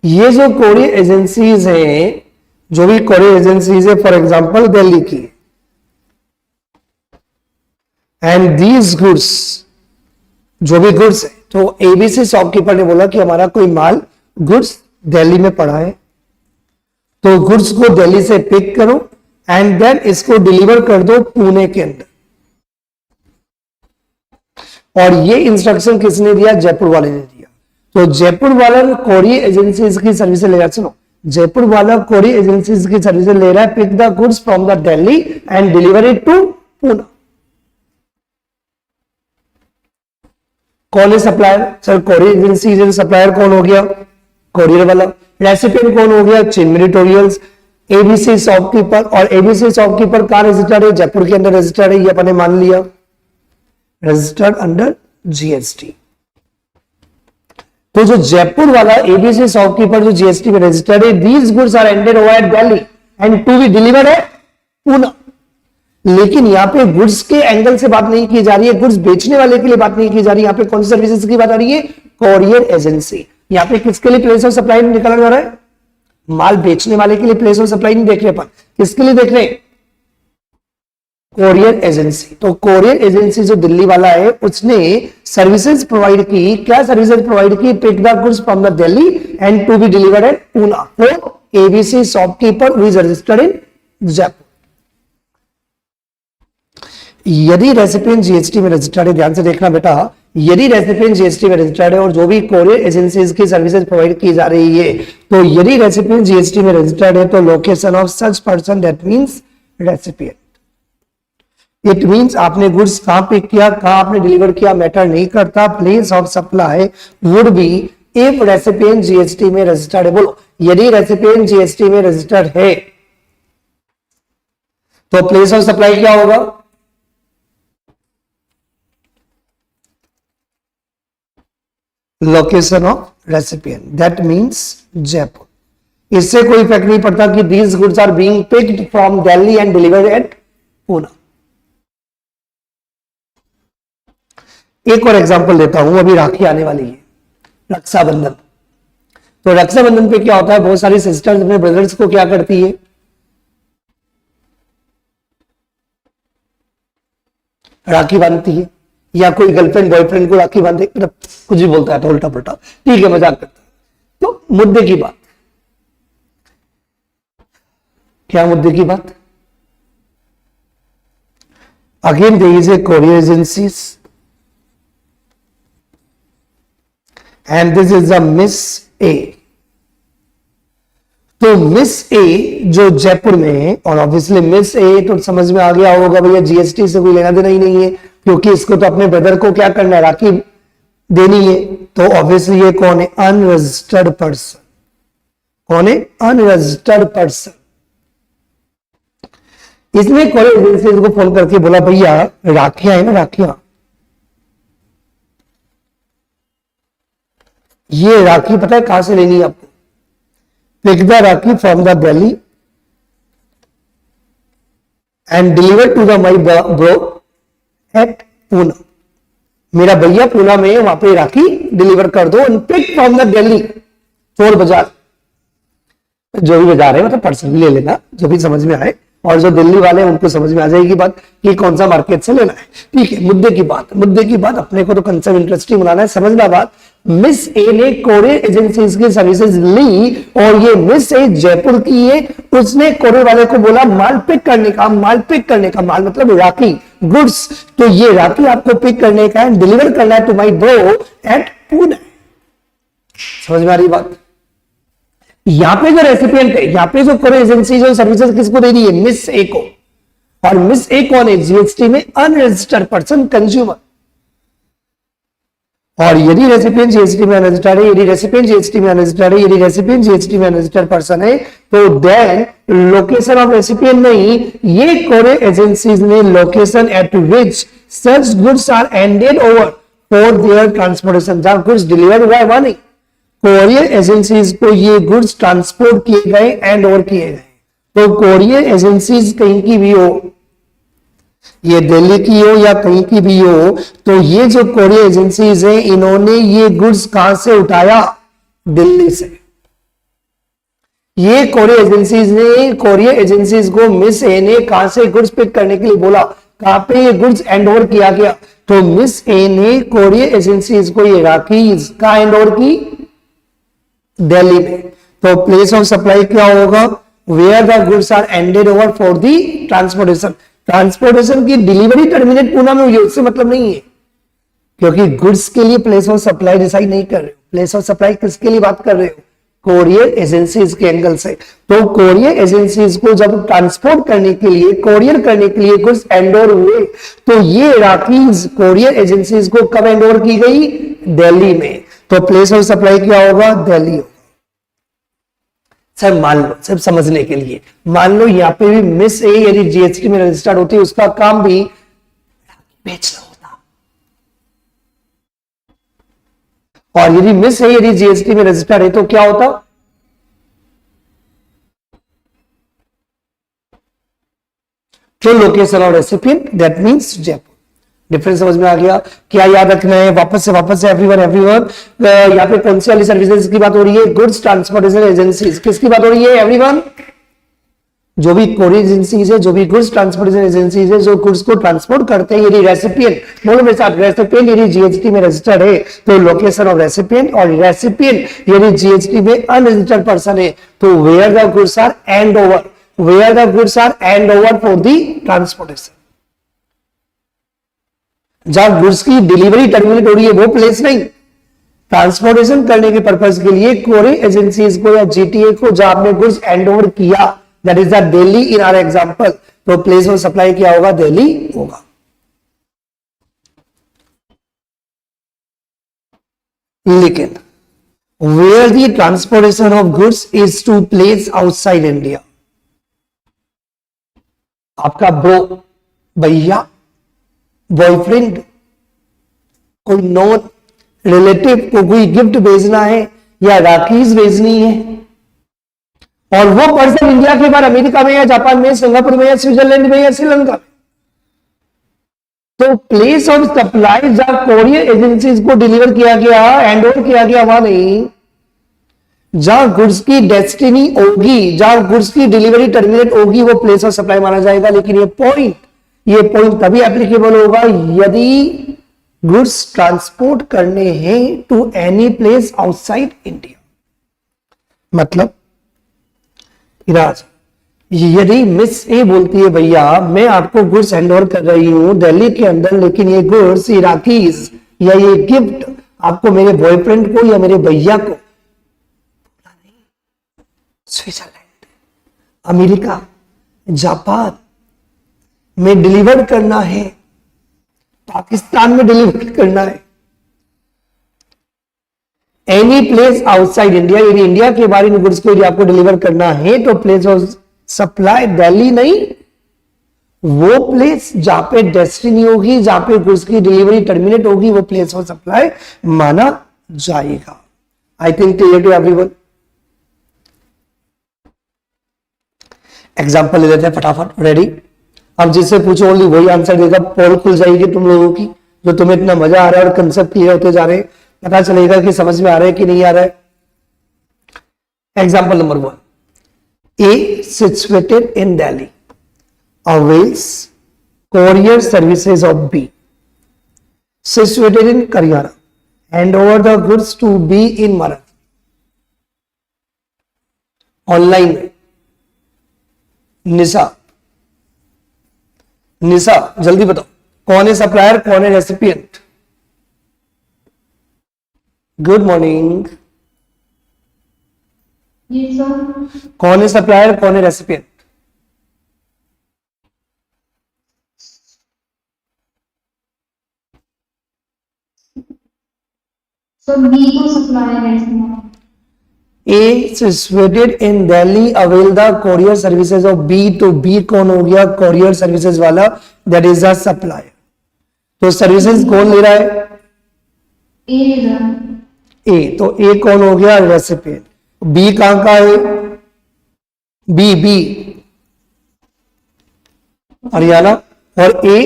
ये जो कोरियर एजेंसीज हैं, जो भी कोरियर एजेंसीज है, फॉर एग्जांपल दिल्ली की, एंड दीज गुड्स, जो भी गुड्स है, तो एबीसी शॉपकीपर ने बोला कि हमारा कोई माल गुड्स दिल्ली में पड़ा है, तो गुड्स को दिल्ली से पिक करो एंड देन इसको डिलीवर कर दो पुणे के अंदर। और ये इंस्ट्रक्शन किसने दिया? जयपुर वाले ने दिया। तो जयपुर वाला कोरियर एजेंसीज की सर्विस ले रहा है। सुनो, जयपुर वाला कोरियर एजेंसीज की सर्विस ले रहा है, pick the goods from the Delhi and deliver it to Pune. कौन है supplier? Sir courier agencies supplier कौन हो गया? कोरियर वाला। रेसिपिएंट कौन हो गया? चिन्मय ट्यूटोरियल्स। एबीसी शॉपकीपर, और एबीसी शॉपकीपर कहां रजिस्टर्ड है? जयपुर के अंदर रजिस्टर्ड है, ये अपने मान लिया, रजिस्टर्ड अंडर जीएसटी। तो जो जयपुर वाला एबीसी शॉपकीपर जो जीएसटी में रजिस्टर्ड है, these goods are ended over at Delhi and to be delivered at Poona. लेकिन यहां पे गुड्स के एंगल से बात नहीं की जा रही है, गुड्स बेचने वाले के लिए बात नहीं की जा रही है। यहां पे कौन सी सर्विसेज की बात आ रही है? Courier agency. यहां पे किसके लिए प्लेस ऑफ सप्लाई निकाला जा रहा है? माल बेचने वाले के लिए प्लेस ऑफ सप्लाई नहीं देख रहे अपन, किसके लिए देख रहे हैं? Courier agency. तो कोरियर एजेंसी जो दिल्ली वाला है उसने सर्विसेज प्रोवाइड की, क्या सर्विसेज प्रोवाइड की? Pick the goods from the Delhi and to be delivered at Poona for ABC shopkeeper who is registered in Jaipur. यदि रेसिपिएंट जीएसटी में रजिस्टर्ड है, ध्यान से देखना बेटा, यदि रेसिपिएंट जीएसटी में रजिस्टर्ड है और जो भी कोरियर एजेंसीज की सर्विसेज प्रोवाइड की जा रही है, तो यदि रेसिपिएंट जीएसटी में रजिस्टर्ड है तो location of such person, that means recipient. It means आपने गुड्स कहां पिक किया, कहां आपने डिलीवर किया, मैटर नहीं करता। Place of supply would B if recipient GST में रजिस्टर्ड है। बोलो, यदि रेसिपिएंट जीएसटी में रजिस्टर्ड है तो प्लेस ऑफ सप्लाई क्या होगा? Location of recipient, that means Jaipur. इससे कोई इफेक्ट नहीं पड़ता कि these goods are being picked from Delhi and delivered at Poona. एक और एग्जांपल देता हूं, अभी राखी आने वाली है, रक्षाबंधन। तो रक्षाबंधन पे क्या होता है? बहुत सारी सिस्टर्स अपने ब्रदर्स को क्या करती है? राखी बांधती है, या कोई गर्लफ्रेंड बॉयफ्रेंड को राखी बांधे, मतलब कुछ भी बोलता है तो उल्टा पुल्टा, ठीक है, मजाक करता है। तो मुद्दे की बात क्या? मुद्दे की बात, again there is a courier agencies and this is a miss A. तो मिस ए जो जयपुर में है, और ऑब्वियसली मिस ए तो समझ में आ गया होगा भैया, जीएसटी से कोई लेना देना ही नहीं है, क्योंकि इसको तो अपने ब्रदर को क्या करना है? राखी देनी है। तो ऑब्वियसली ये कौन है? Unregistered person. कौन है? Unregistered person. इसने कोरियर एजेंसी को फोन करके बोला, भैया राखियां है ना, राखियां, ये राखी पता है कहां से लेनी है आपको? Pick the rakhi from the Delhi and deliver to the my bro at Poona. मेरा भैया पूना में, वहां पे राखी डिलीवर कर दो। And pick from the Delhi, Chor Bazaar, जो भी बाजार है मतलब पर्सन भी ले लेना, जो भी समझ में आए, और जो दिल्ली वाले हैं उनको समझ में आ जाएगी बात कि कौन सा मार्केट से लेना है। ठीक है, मुद्दे की बात अपने को तो कंसेप्ट इंटरेस्टिंग बनाना है, समझना बात। मिस ए ने कोरियर एजेंसीज की सर्विसेज ली, और ये मिस ए जयपुर की है। उसने कोरियर वाले को बोला माल पिक करने का, माल मतलब राखी, गुड्स। तो ये राखी आपको पिक करने का है, डिलीवर करना है to my bro at Pune. समझ में आ रही बात? यहां पे जो रेसिपिएंट है, यहां पे जो कोरियर एजेंसी जो सर्विसेज किसको दे रही है? मिस ए को। और मिस ए कौन है? जीएसटी में अनरजिस्टर्ड पर्सन, कंज्यूमर। और यदि रेसिपिएंट जीएसटी में अनरजिस्टर्ड है, यदि रेसिपिएंट जीएसटी में अनरजिस्टर्ड है, यदि रेसिपिएंट जीएसटी में अनरजिस्टर्ड पर्सन है, तो देन लोकेशन ऑफ रेसिपिएंट नहीं, ये कोरियर एजेंसीज ने location at which such goods are handed over for their transportation, जहां गुड्स डिलीवर हुआ है वहां नहीं, कोरियर एजेंसीज को ये गुड्स ट्रांसपोर्ट किए गए, एंड ओवर किए गए। तो कोरियर एजेंसीज कहीं की भी हो, ये दिल्ली की हो या कहीं की भी हो, तो ये जो कोरियर एजेंसीज हैं, इन्होंने ये गुड्स कहां से उठाया? दिल्ली से। ये कोरियर एजेंसीज को मिस ए ने कहां से गुड्स पिक करने के लिए बोला? कहां पे ये गुड्स हैंड ओवर किया गया? तो मिस ए ने कोरियर एजेंसीज को ये राखी कहां हैंड ओवर की? दिल्ली में। तो प्लेस ऑफ सप्लाई क्या होगा? Where the goods are handed over for the transportation. Transportation की डिलीवरी टर्मिनेट पूना में हुई है, उससे मतलब नहीं है, क्योंकि गुड्स के लिए प्लेस ऑफ सप्लाई डिसाइड नहीं कर रहे हो। प्लेस ऑफ सप्लाई किसके लिए बात कर रहे हो? कोरियर एजेंसीज के एंगल से। तो कोरियर एजेंसीज को जब ट्रांसपोर्ट करने के लिए, कोरियर करने के लिए गुड्स हैंड ओवर हुए, तो ये राखीज कोरियर एजेंसीज को कब हैंड ओवर की गई? दिल्ली में। तो प्लेस ऑफ सप्लाई क्या होगा? दिल्ली। सर मान लो, सिर्फ समझने के लिए मान लो यहाँ पे भी मिस ए यदि जीएसटी में रजिस्टर्ड होती, उसका काम भी बेचना होता, और यदि मिस ए यदि जीएसटी में रजिस्टर्ड है तो क्या होता? तो location of recipient that means Jaipur. Difference समझ में आ गया? क्या याद रखना है? वापस से एवरीवन यहाँ पे कौन सी वाली सर्विसेज की बात हो रही है? Goods transportation agencies. किसकी बात हो रही है एवरीवन? जो भी कोरियर एजेंसीज है, जो भी गुड्स ट्रांसपोर्टेशन एजेंसीज है, जो गुड्स को ट्रांसपोर्ट करते हैं, यदि रेसिपिएंट, बोलो मेरे साथ, रेसिपिएंट यदि जीएसटी में रजिस्टर्ड है तो लोकेशन ऑफ रेसिपिएंट, और रेसिपिएंट यदि जीएसटी में अनरजिस्टर्ड पर्सन है तो where the goods are hand over, where the goods are hand over for the transportation. जहां गुड्स की डिलीवरी टर्मिनेट हो रही है वो प्लेस नहीं, ट्रांसपोर्टेशन करने के पर्पज के लिए कोरियर एजेंसीज को या जीटीए को जहां आपने गुड्स हैंड ओवर किया, that is the Delhi in our example, तो प्लेस ऑफ सप्लाई क्या होगा? दिल्ली होगा। लेकिन where the transportation of goods is to place outside India, आपका ब्रो, भैया, बॉयफ्रेंड, कोई नॉन रिलेटिव को कोई गिफ्ट भेजना है या राखीज भेजनी है, और वो पर्सन इंडिया के बाहर अमेरिका में या जापान में, सिंगापुर में या स्विट्जरलैंड में या श्रीलंका में, तो प्लेस ऑफ सप्लाई जहां कोरियर एजेंसीज को डिलीवर किया गया, हैंड ओवर किया गया, वहां नहीं। जहां गुड्स की डेस्टिनी होगी, जहां गुड्स की डिलीवरी टर्मिनेट होगी, वो प्लेस ऑफ सप्लाई माना जाएगा। लेकिन ये पॉइंट तभी एप्लीकेबल होगा यदि गुड्स ट्रांसपोर्ट करने हैं to any place outside India. मतलब इराज, यदि मिस ए बोलती है भैया मैं आपको गुड्स हैंड ओवर कर रही हूं दिल्ली के अंदर, लेकिन ये गुड्स, ये राखीज या ये गिफ्ट आपको मेरे बॉयफ्रेंड को या मेरे भैया को स्विट्जरलैंड, अमेरिका, जापान में डिलीवर करना है, पाकिस्तान में डिलीवर करना है, एनी प्लेस आउटसाइड इंडिया, यदि इंडिया के बाहर इन गुड्स को यदि आपको डिलीवर करना है तो प्लेस ऑफ सप्लाई दिल्ली नहीं, वो प्लेस जहां पे डेस्टिनी होगी, जहां पे गुड्स की डिलीवरी टर्मिनेट होगी, वो प्लेस ऑफ सप्लाई माना जाएगा। I think clear to everyone. Example ले लेते हैं फटाफट, रेडी? अब जिससे पूछो ओनली वही आंसर देगा, पोल खुल जाएगी तुम लोगों की, जो तुम्हें इतना मजा आ रहा है और कंसेप्ट क्लियर होते जा रहे हैं, पता चलेगा कि समझ में आ रहा है कि नहीं आ रहा है। Example number 1, A situated in Delhi avails courier services of B situated in Karyana hand over the goods to B in Marath। Online में निशा जल्दी बताओ कौन है सप्लायर, कौन है रेसिपिएंट? Good morning. कौन है सप्लायर, कौन है रेसिपिएंट? So B को supplier है। A situated in Delhi avail the courier services of B, तो B कौन हो गया? courier services वाला, that is the supplier। तो सर्विसेज कौन ले रहा है? A, तो A कौन हो गया? रेसिपिएंट। B कहां का है? B हरियाणा, और A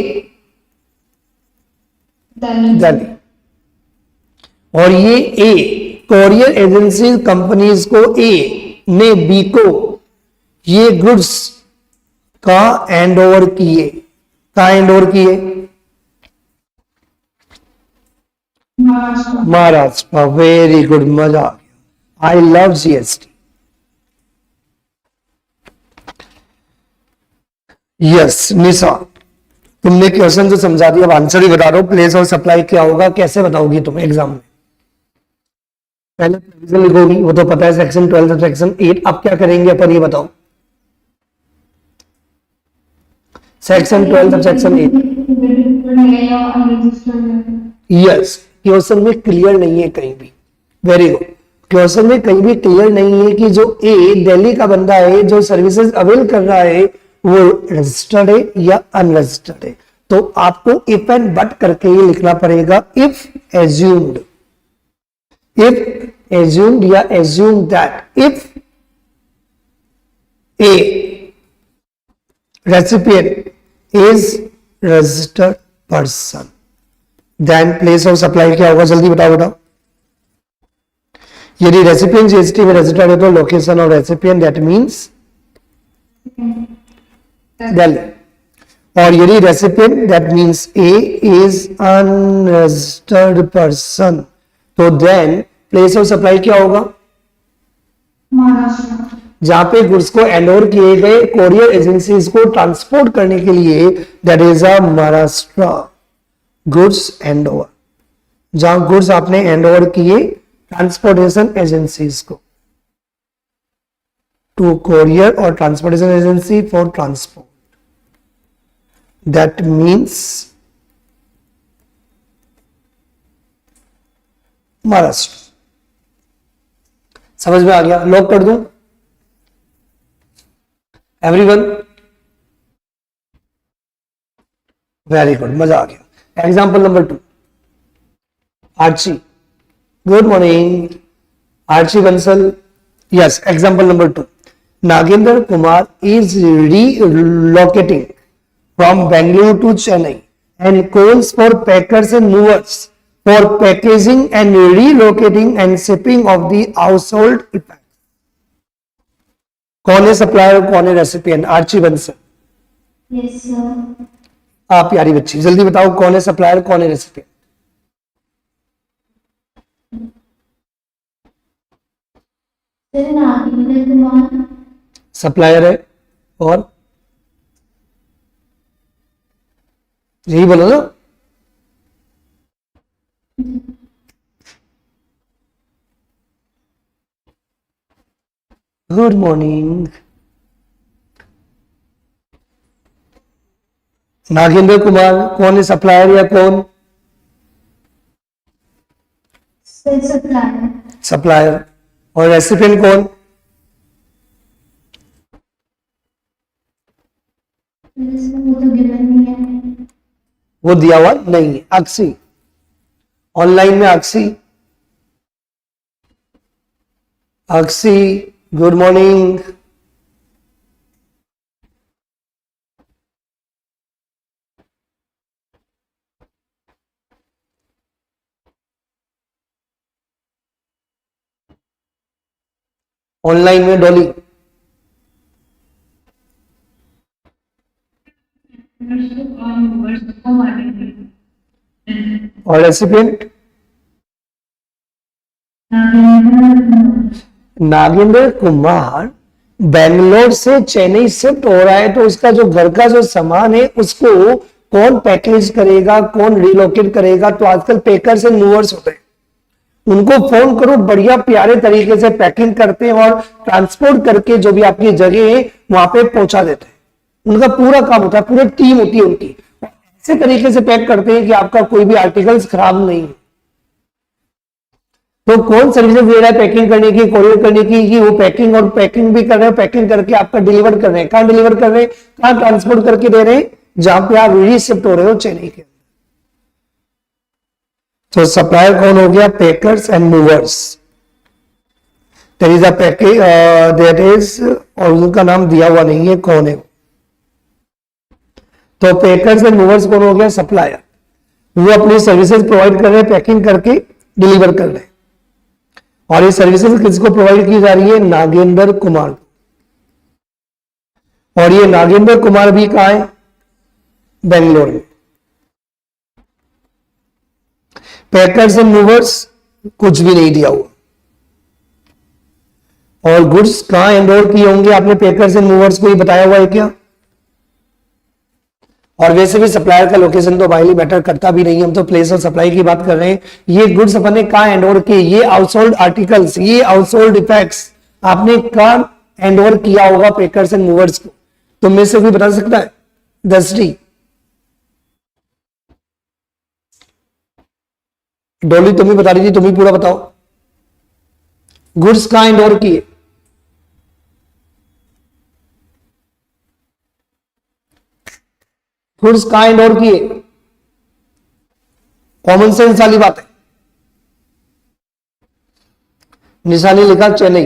दिल्ली। और ये ए कोरियर एजेंसी कंपनीज को, ए ने बी को ये गुड्स का हैंड ओवर किए, महाराष्ट्र। वेरी गुड, मजा आ गया। I love GST. यस निशा, तुमने क्वेश्चन तो समझा दिया, अब आंसर ही बता दो। प्लेस और सप्लाई क्या होगा, कैसे बताओगी तुम एग्जाम में? पहले प्रोविजन लिखोगी, वो तो पता है, सेक्शन 12 सेक्शन 8। अब क्या करेंगे अपन, ये बताओ। सेक्शन 12 सेक्शन 8, यस, क्वेश्चन में क्लियर नहीं है कहीं भी। वेरी गुड, क्वेश्चन में कहीं भी क्लियर नहीं है कि जो ए दिल्ली का बंदा है जो सर्विसेज अवेल कर रहा है वो रजिस्टर्ड है या अनरजिस्टर्ड है। तो आपको इफ एंड बट करके ये लिखना पड़ेगा। इफ एज्यूम्ड या assume that if a recipient is registered person then place of supply क्या होगा, जल्दी बताओ बेटा। यदि रेसिपिएंट जीएसटी में रजिस्टर्ड है तो location of recipient that means Delhi, और यदि recipient that means A is unregistered person तो देन प्लेस ऑफ सप्लाई क्या होगा, महाराष्ट्र। जहां पे गुड्स को एंडोवर किए गए कोरियर एजेंसीज को ट्रांसपोर्ट करने के लिए that is a Maharashtra goods handover, जहां गुड्स आपने एंडोवर किए ट्रांसपोर्टेशन एजेंसीज को, टू कोरियर और transportation agency for transport, that means Maharashtra. समझ में आ गया, लॉक कर दूं एवरीवन? वेरी गुड, मजा आ गया। Example number 2, Archi. Good morning Archi Bansal. Yes, example number 2, Nagendra Kumar is relocating from Bangalore to Chennai and calls for packers and movers for packaging and relocating and shipping of the household effects. कौन है supplier, कौन है recipient? Archi Bansal. Yes sir. आप प्यारी बच्ची जल्दी बताओ कौन है सप्लायर, कौन है recipient? Sir Nagendra Kumar supplier है, और यही बोलो ना। Good morning. नागेंद्र कुमार कौन है, सप्लायर या कौन? Sir supplier. सप्लायर। और रेसिपिएंट कौन? वो तो गिवन नहीं है। वो दिया हुआ नहीं है। अक्सी, ऑनलाइन में अक्सी। अक्सी गुड मॉर्निंग। ऑनलाइन में डॉली। और रेसिपिएंट नागेंद्र कुमार बेंगलोर से चेन्नई शिफ्ट हो रहा है, तो उसका जो घर का जो सामान है उसको कौन पैकेज करेगा, कौन रिलोकेट करेगा? तो आजकल पैकर्स एंड मूवर्स होते हैं, उनको फोन करो, बढ़िया प्यारे तरीके से पैकिंग करते हैं और ट्रांसपोर्ट करके जो भी आपकी जगह है वहां पे पहुंचा देते हैं। उनका पूरा काम होता है, पूरी टीम होती है उनकी, ऐसे तरीके से पैक करते हैं कि आपका कोई भी आर्टिकल्स खराब नहीं है। तो कौन सर्विसेज दे रहा है पैकिंग करने की, कोरियर करने की, कि वो पैकिंग और पैकिंग भी कर रहे हैं, पैकिंग करके आपका डिलीवर कर रहे हैं। कहां डिलीवर कर रहे हैं, कहां ट्रांसपोर्ट करके दे रहे हैं? जहां पे आप रीशिफ्ट हो रहे हो चेन्नई के। तो सप्लायर कौन हो गया? Packers and movers. There is a package that is, और उनका नाम दिया हुआ नहीं है कौन है। तो पैकर्स एंड मूवर्स कौन हो गया? सप्लायर। वो अपनी सर्विसेज प्रोवाइड कर रहे हैं, पैकिंग करके डिलीवर कर रहे हैं। और ये सर्विसेज किसको प्रोवाइड की जा रही है? नागेंद्र कुमार। और ये नागेंद्र कुमार भी कहां है? बेंगलोर में। पैकर्स एंड मूवर्स कुछ भी नहीं दिया हुआ। और गुड्स कहां एंडोर किए होंगे? आपने पैकर्स एंड मूवर्स को ही बताया हुआ है क्या? और वैसे भी सप्लायर का लोकेशन तो बाइली मैटर करता भी नहीं, हम तो प्लेस ऑफ सप्लाई की बात कर रहे हैं। ये गुड्स अपन ने कहां एंडोर किए? ये हाउसहोल्ड आर्टिकल्स, ये हाउसहोल्ड इफेक्ट्स आपने कहां एंडोर किया होगा पैकर्स एंड मूवर्स को? तो में से कोई बता सकता है? 10D। डॉली तुम ही बता रही थी, तुम ही पूरा बताओ। गुड्स का इंडोर की है, गुड्स का इंडोर की है, कॉमन सेंस वाली बात है। निशा ने लिखा चेन्नई,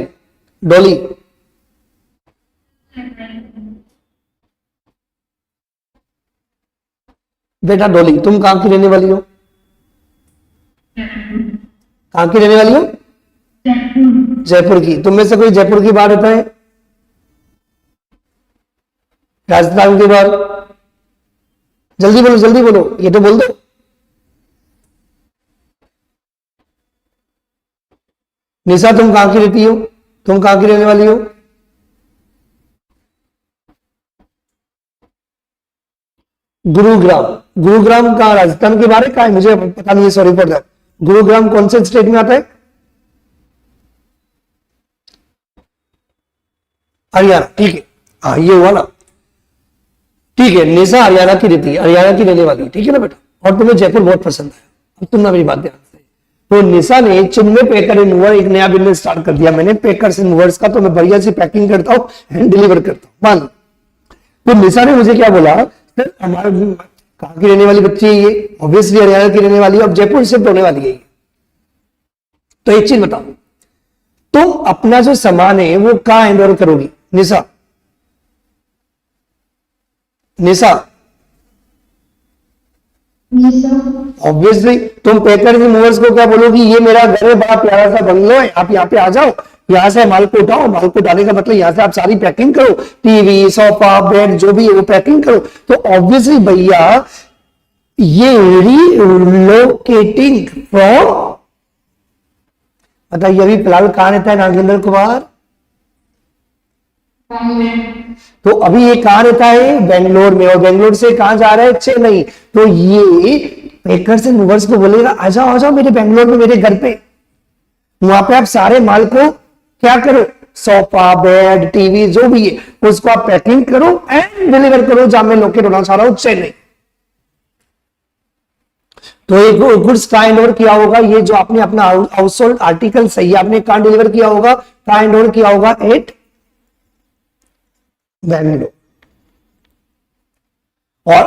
डोली बेटा डोली तुम कहां की रहने वाली हो, कहां की रहने वाली हो, जयपुर की। तुम में से कोई जयपुर की बाहर रहता है, राजस्थान की बाहर, जल्दी बोलो ये तो बोल दो। निशा तुम कहां की रहती हो, तुम कहां की रहने वाली हो, गुरुग्राम। गुरुग्राम कहां, राजस्थान के बारे का है, मुझे पता नहीं है, सॉरी फॉर दैट। गुरुग्राम कौन से स्टेट में आता है, हरियाणा, ठीक है। हाँ ये हुआ ना, ठीक है। निशा हरियाणा की रहती है, हरियाणा की रहने वाली, ठीक है ना बेटा। और तुम्हें जयपुर बहुत पसंद है। अब तुम ना मेरी बात ध्यान से, तो निशा ने चिन्मय पैकर एंड मूवर एक नया बिजनेस स्टार्ट कर दिया। मैंने पैकर्स एंड मूवर्स का, तो मैं बढ़िया से पैकिंग करता हूँ एंड डिलीवर करता हूँ, मान। तो निशा ने मुझे क्या बोला, हमारे कहां की रहने वाली बच्ची है ये, ऑब्वियसली हरियाणा की रहने वाली है, अब जयपुर शिफ्ट होने वाली है ये। तो एक चीज बताओ, तुम अपना जो सामान है वो कहां हैंड ओवर करोगी, निशा, निशा ऑब्वियसली तुम पैकर एंड मूवर्स को क्या बोलोगी, ये मेरा घर है, बड़ा प्यारा सा बंगलो है, आप यहाँ पे आ जाओ, यहां से माल को उठाओ। माल को उठाने का मतलब यहां से आप सारी पैकिंग करो, टीवी सोफा बेड जो भी है वो पैकिंग करो। तो ऑब्वियसली भैया ये रीलोकेटिंग फ्रॉम, बताइए अभी फिलहाल कहां रहता है नागेंद्र कुमार, तो अभी ये कहां रहता है, बेंगलोर में, और बेंगलोर से कहां जा रहा है, चेन्नई। तो ये पैकर्स एंड मूवर्स को बोलेगा आ जाओ मेरे बेंगलोर में, मेरे घर पे, वहां पे आप सारे माल को क्या करो, सोफा बेड टीवी जो भी है उसको आप पैकिंग करो एंड डिलीवर करो जहां मैं लोकेट होना चाह रहा हूं, चेन्नई। तो एक गुड्स कहां हैंड ओवर किया होगा, ये जो आपने अपना हाउस होल्ड आर्टिकल सही आपने कहां डिलीवर किया होगा, कहां हैंड ओवर किया होगा, एट बेंगलोर। और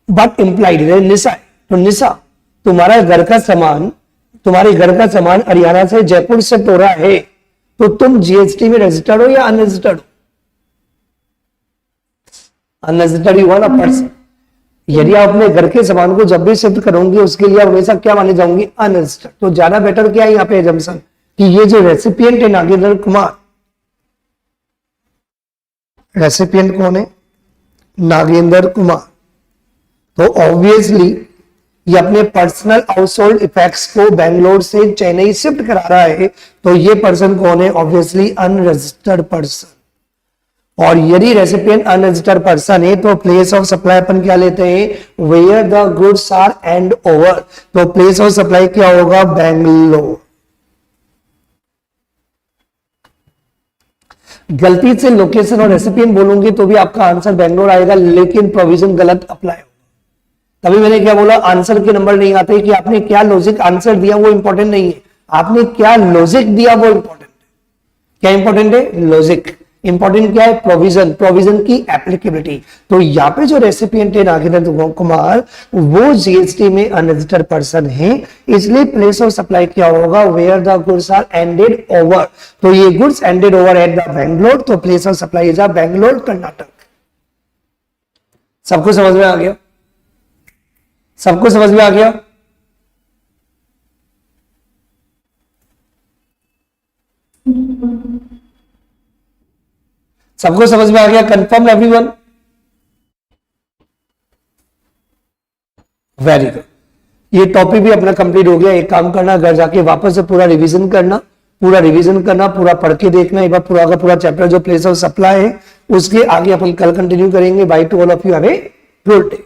बट इंप्लाइड निशा, तो निशा तुम्हारा घर का सामान, तुम्हारे घर का सामान हरियाणा से जयपुर शिफ्ट हो रहा है, तो तुम जीएसटी में रजिस्टर्ड हो या अनरजिस्टर्ड हो, अनरजिस्टर्ड हुआ ना पर्सन। यदि आप अपने घर के सामान को जब भी शिफ्ट करोगे उसके लिए हमेशा क्या माने जाओगे, अनरजिस्टर्ड। तो ज्यादा बेटर क्या है यहाँ पे एजम्पशन कि ये जो रेसिपिएंट है नागेंद्र कुमार, रेसिपिएंट कौन है, नागेंद्र कुमार, तो ऑब्वियसली ये अपने पर्सनल हाउस होल्ड इफेक्ट्स को बेंगलोर से चेन्नई शिफ्ट करा रहा है। तो ये पर्सन कौन है, ऑब्वियसली अनरजिस्टर्ड पर्सन। और यदि रेसिपिएंट अनरजिस्टर्ड पर्सन है तो प्लेस ऑफ सप्लाई अपन क्या लेते हैं, where the goods are hand over. तो प्लेस ऑफ सप्लाई क्या होगा, बेंगलोर। गलती से लोकेशन और रेसिपिएंट बोलूंगी तो भी आपका आंसर बेंगलोर आएगा, लेकिन प्रोविजन गलत अप्लाई होगा। तभी मैंने क्या बोला, आंसर के नंबर नहीं आते कि आपने क्या लॉजिक आंसर दिया वो इंपॉर्टेंट नहीं है, आपने क्या लॉजिक दिया वो इंपॉर्टेंट है। क्या इंपॉर्टेंट है, लॉजिक। इंपॉर्टेंट क्या है, प्रोविजन, प्रोविजन की एप्लीकेबिलिटी। तो यहाँ पे जो रेसिपिएंट है नागेंद्र कुमार वो जीएसटी में अनरजिस्टर्ड पर्सन है, इसलिए प्लेस ऑफ सप्लाई क्या होगा, where the goods are handed over. तो ये goods handed over at the Bangalore, तो place of supply is Bangalore Karnataka. सबको समझ में आ गया, सबको समझ में आ गया। सबको समझ में आ गया, कंफर्म एवरीवन, वेरी गुड। ये टॉपिक भी अपना कंप्लीट हो गया। एक काम करना, घर जाके वापस से पूरा रिवीजन करना, पूरा रिवीजन करना, पूरा पढ़ के देखना एक बार पूरा का पूरा चैप्टर जो प्लेस ऑफ सप्लाई है, उसके आगे अपन कल कंटिन्यू करेंगे। By two all of you, have a good day.